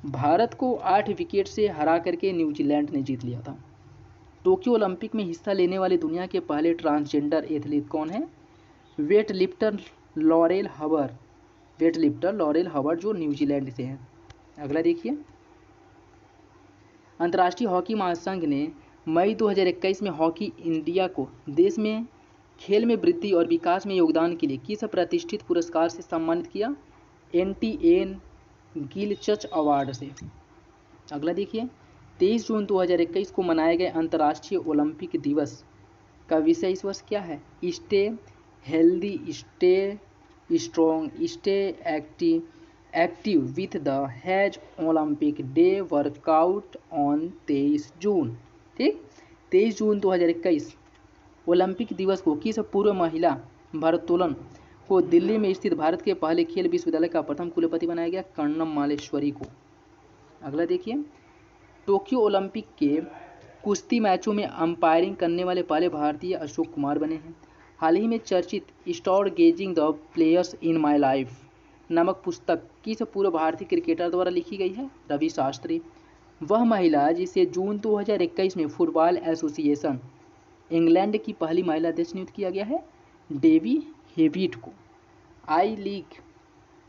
भारत को 8 विकेट से हरा करके न्यूजीलैंड ने जीत लिया था। टोक्यो ओलंपिक में हिस्सा लेने वाले दुनिया के पहले ट्रांसजेंडर एथलीट कौन है? वेटलिफ्टर लॉरेल हबर जो न्यूजीलैंड से हैं। अगला देखिए, अंतर्राष्ट्रीय हॉकी महासंघ ने मई 2021 में हॉकी इंडिया को देश में खेल में वृद्धि और विकास में योगदान के लिए किस प्रतिष्ठित पुरस्कार से सम्मानित किया? NTN गिलचच अवार्ड से। अगला देखिए, 23 जून 2021 को मनाए गए अंतर्राष्ट्रीय ओलंपिक दिवस का विषय इस वर्ष क्या है? Stay healthy, stay strong, stay active with the has Olympic day workout on 23 जून। ठीक, 23 जून 2021 ओलंपिक दिवस को किस पूर्व महिला भारोत्तोलन को दिल्ली में स्थित भारत के पहले खेल विश्वविद्यालय का प्रथम कुलपति बनाया गया? कर्णम मालेश्वरी को। अगला देखिए, टोक्यो ओलंपिक के कुश्ती मैचों में अंपायरिंग करने वाले पहले भारतीय अशोक कुमार बने हैं। हाल ही में चर्चित stargazing the players in my life नामक पुस्तक किस पूर्व भारतीय क्रिकेटर द्वारा लिखी गई है? रवि शास्त्री। वह महिला जिसे जून 2021 में फुटबॉल एसोसिएशन इंग्लैंड की पहली महिला अध्यक्ष नियुक्त किया गया है? डेवी हेविट को। आई लीग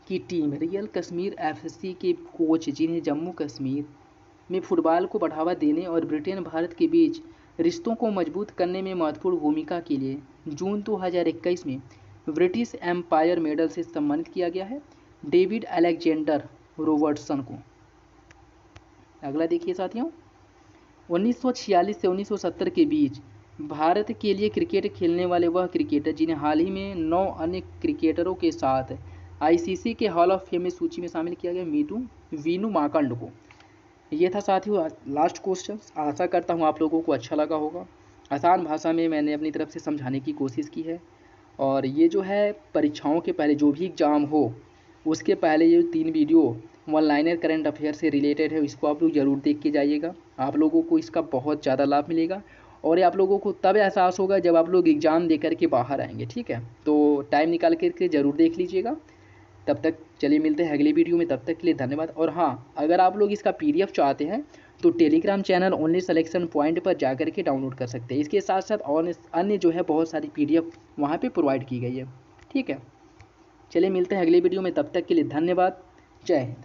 की टीम रियल कश्मीर FC के कोच, जिन्हें जम्मू कश्मीर में फुटबॉल को बढ़ावा देने और ब्रिटेन भारत के बीच रिश्तों को मजबूत करने में महत्वपूर्ण भूमिका के लिए जून 2021 में ब्रिटिश एम्पायर मेडल से सम्मानित किया गया है? डेविड अलेक्जेंडर रॉबर्टसन को। अगला देखिए साथियों, 1946 से 1970 के बीच भारत के लिए क्रिकेट खेलने वाले वह क्रिकेटर जिन्हें हाल ही में 9 अन्य क्रिकेटरों के साथ ICC के हॉल ऑफ फेम में सूची में शामिल किया गया? वीनू मार्कंड को। ये था साथियों लास्ट क्वेश्चन। आशा करता हूँ आप लोगों को अच्छा लगा होगा। आसान भाषा में मैंने अपनी तरफ से समझाने की कोशिश की है। और ये जो है परीक्षाओं के पहले जो भी एग्ज़ाम हो उसके पहले ये 3 video one liner current affair से रिलेटेड है, इसको आप लोग ज़रूर देख के जाइएगा। आप लोगों को इसका बहुत ज़्यादा लाभ मिलेगा और ये आप लोगों को तब एहसास होगा जब आप लोग एग्ज़ाम दे करके बाहर आएंगे। ठीक है, तो टाइम निकाल करके ज़रूर देख लीजिएगा। तब तक चलिए मिलते हैं अगली वीडियो में, तब तक के लिए धन्यवाद। और हाँ, अगर आप लोग इसका PDF चाहते हैं तो Telegram channel only selection point पर जा कर के डाउनलोड कर सकते हैं। इसके साथ साथ और अन्य जो है बहुत सारी PDF वहाँ पे प्रोवाइड की गई है। ठीक है, चलिए मिलते हैं अगली वीडियो में, तब तक के लिए धन्यवाद। जय हिंद।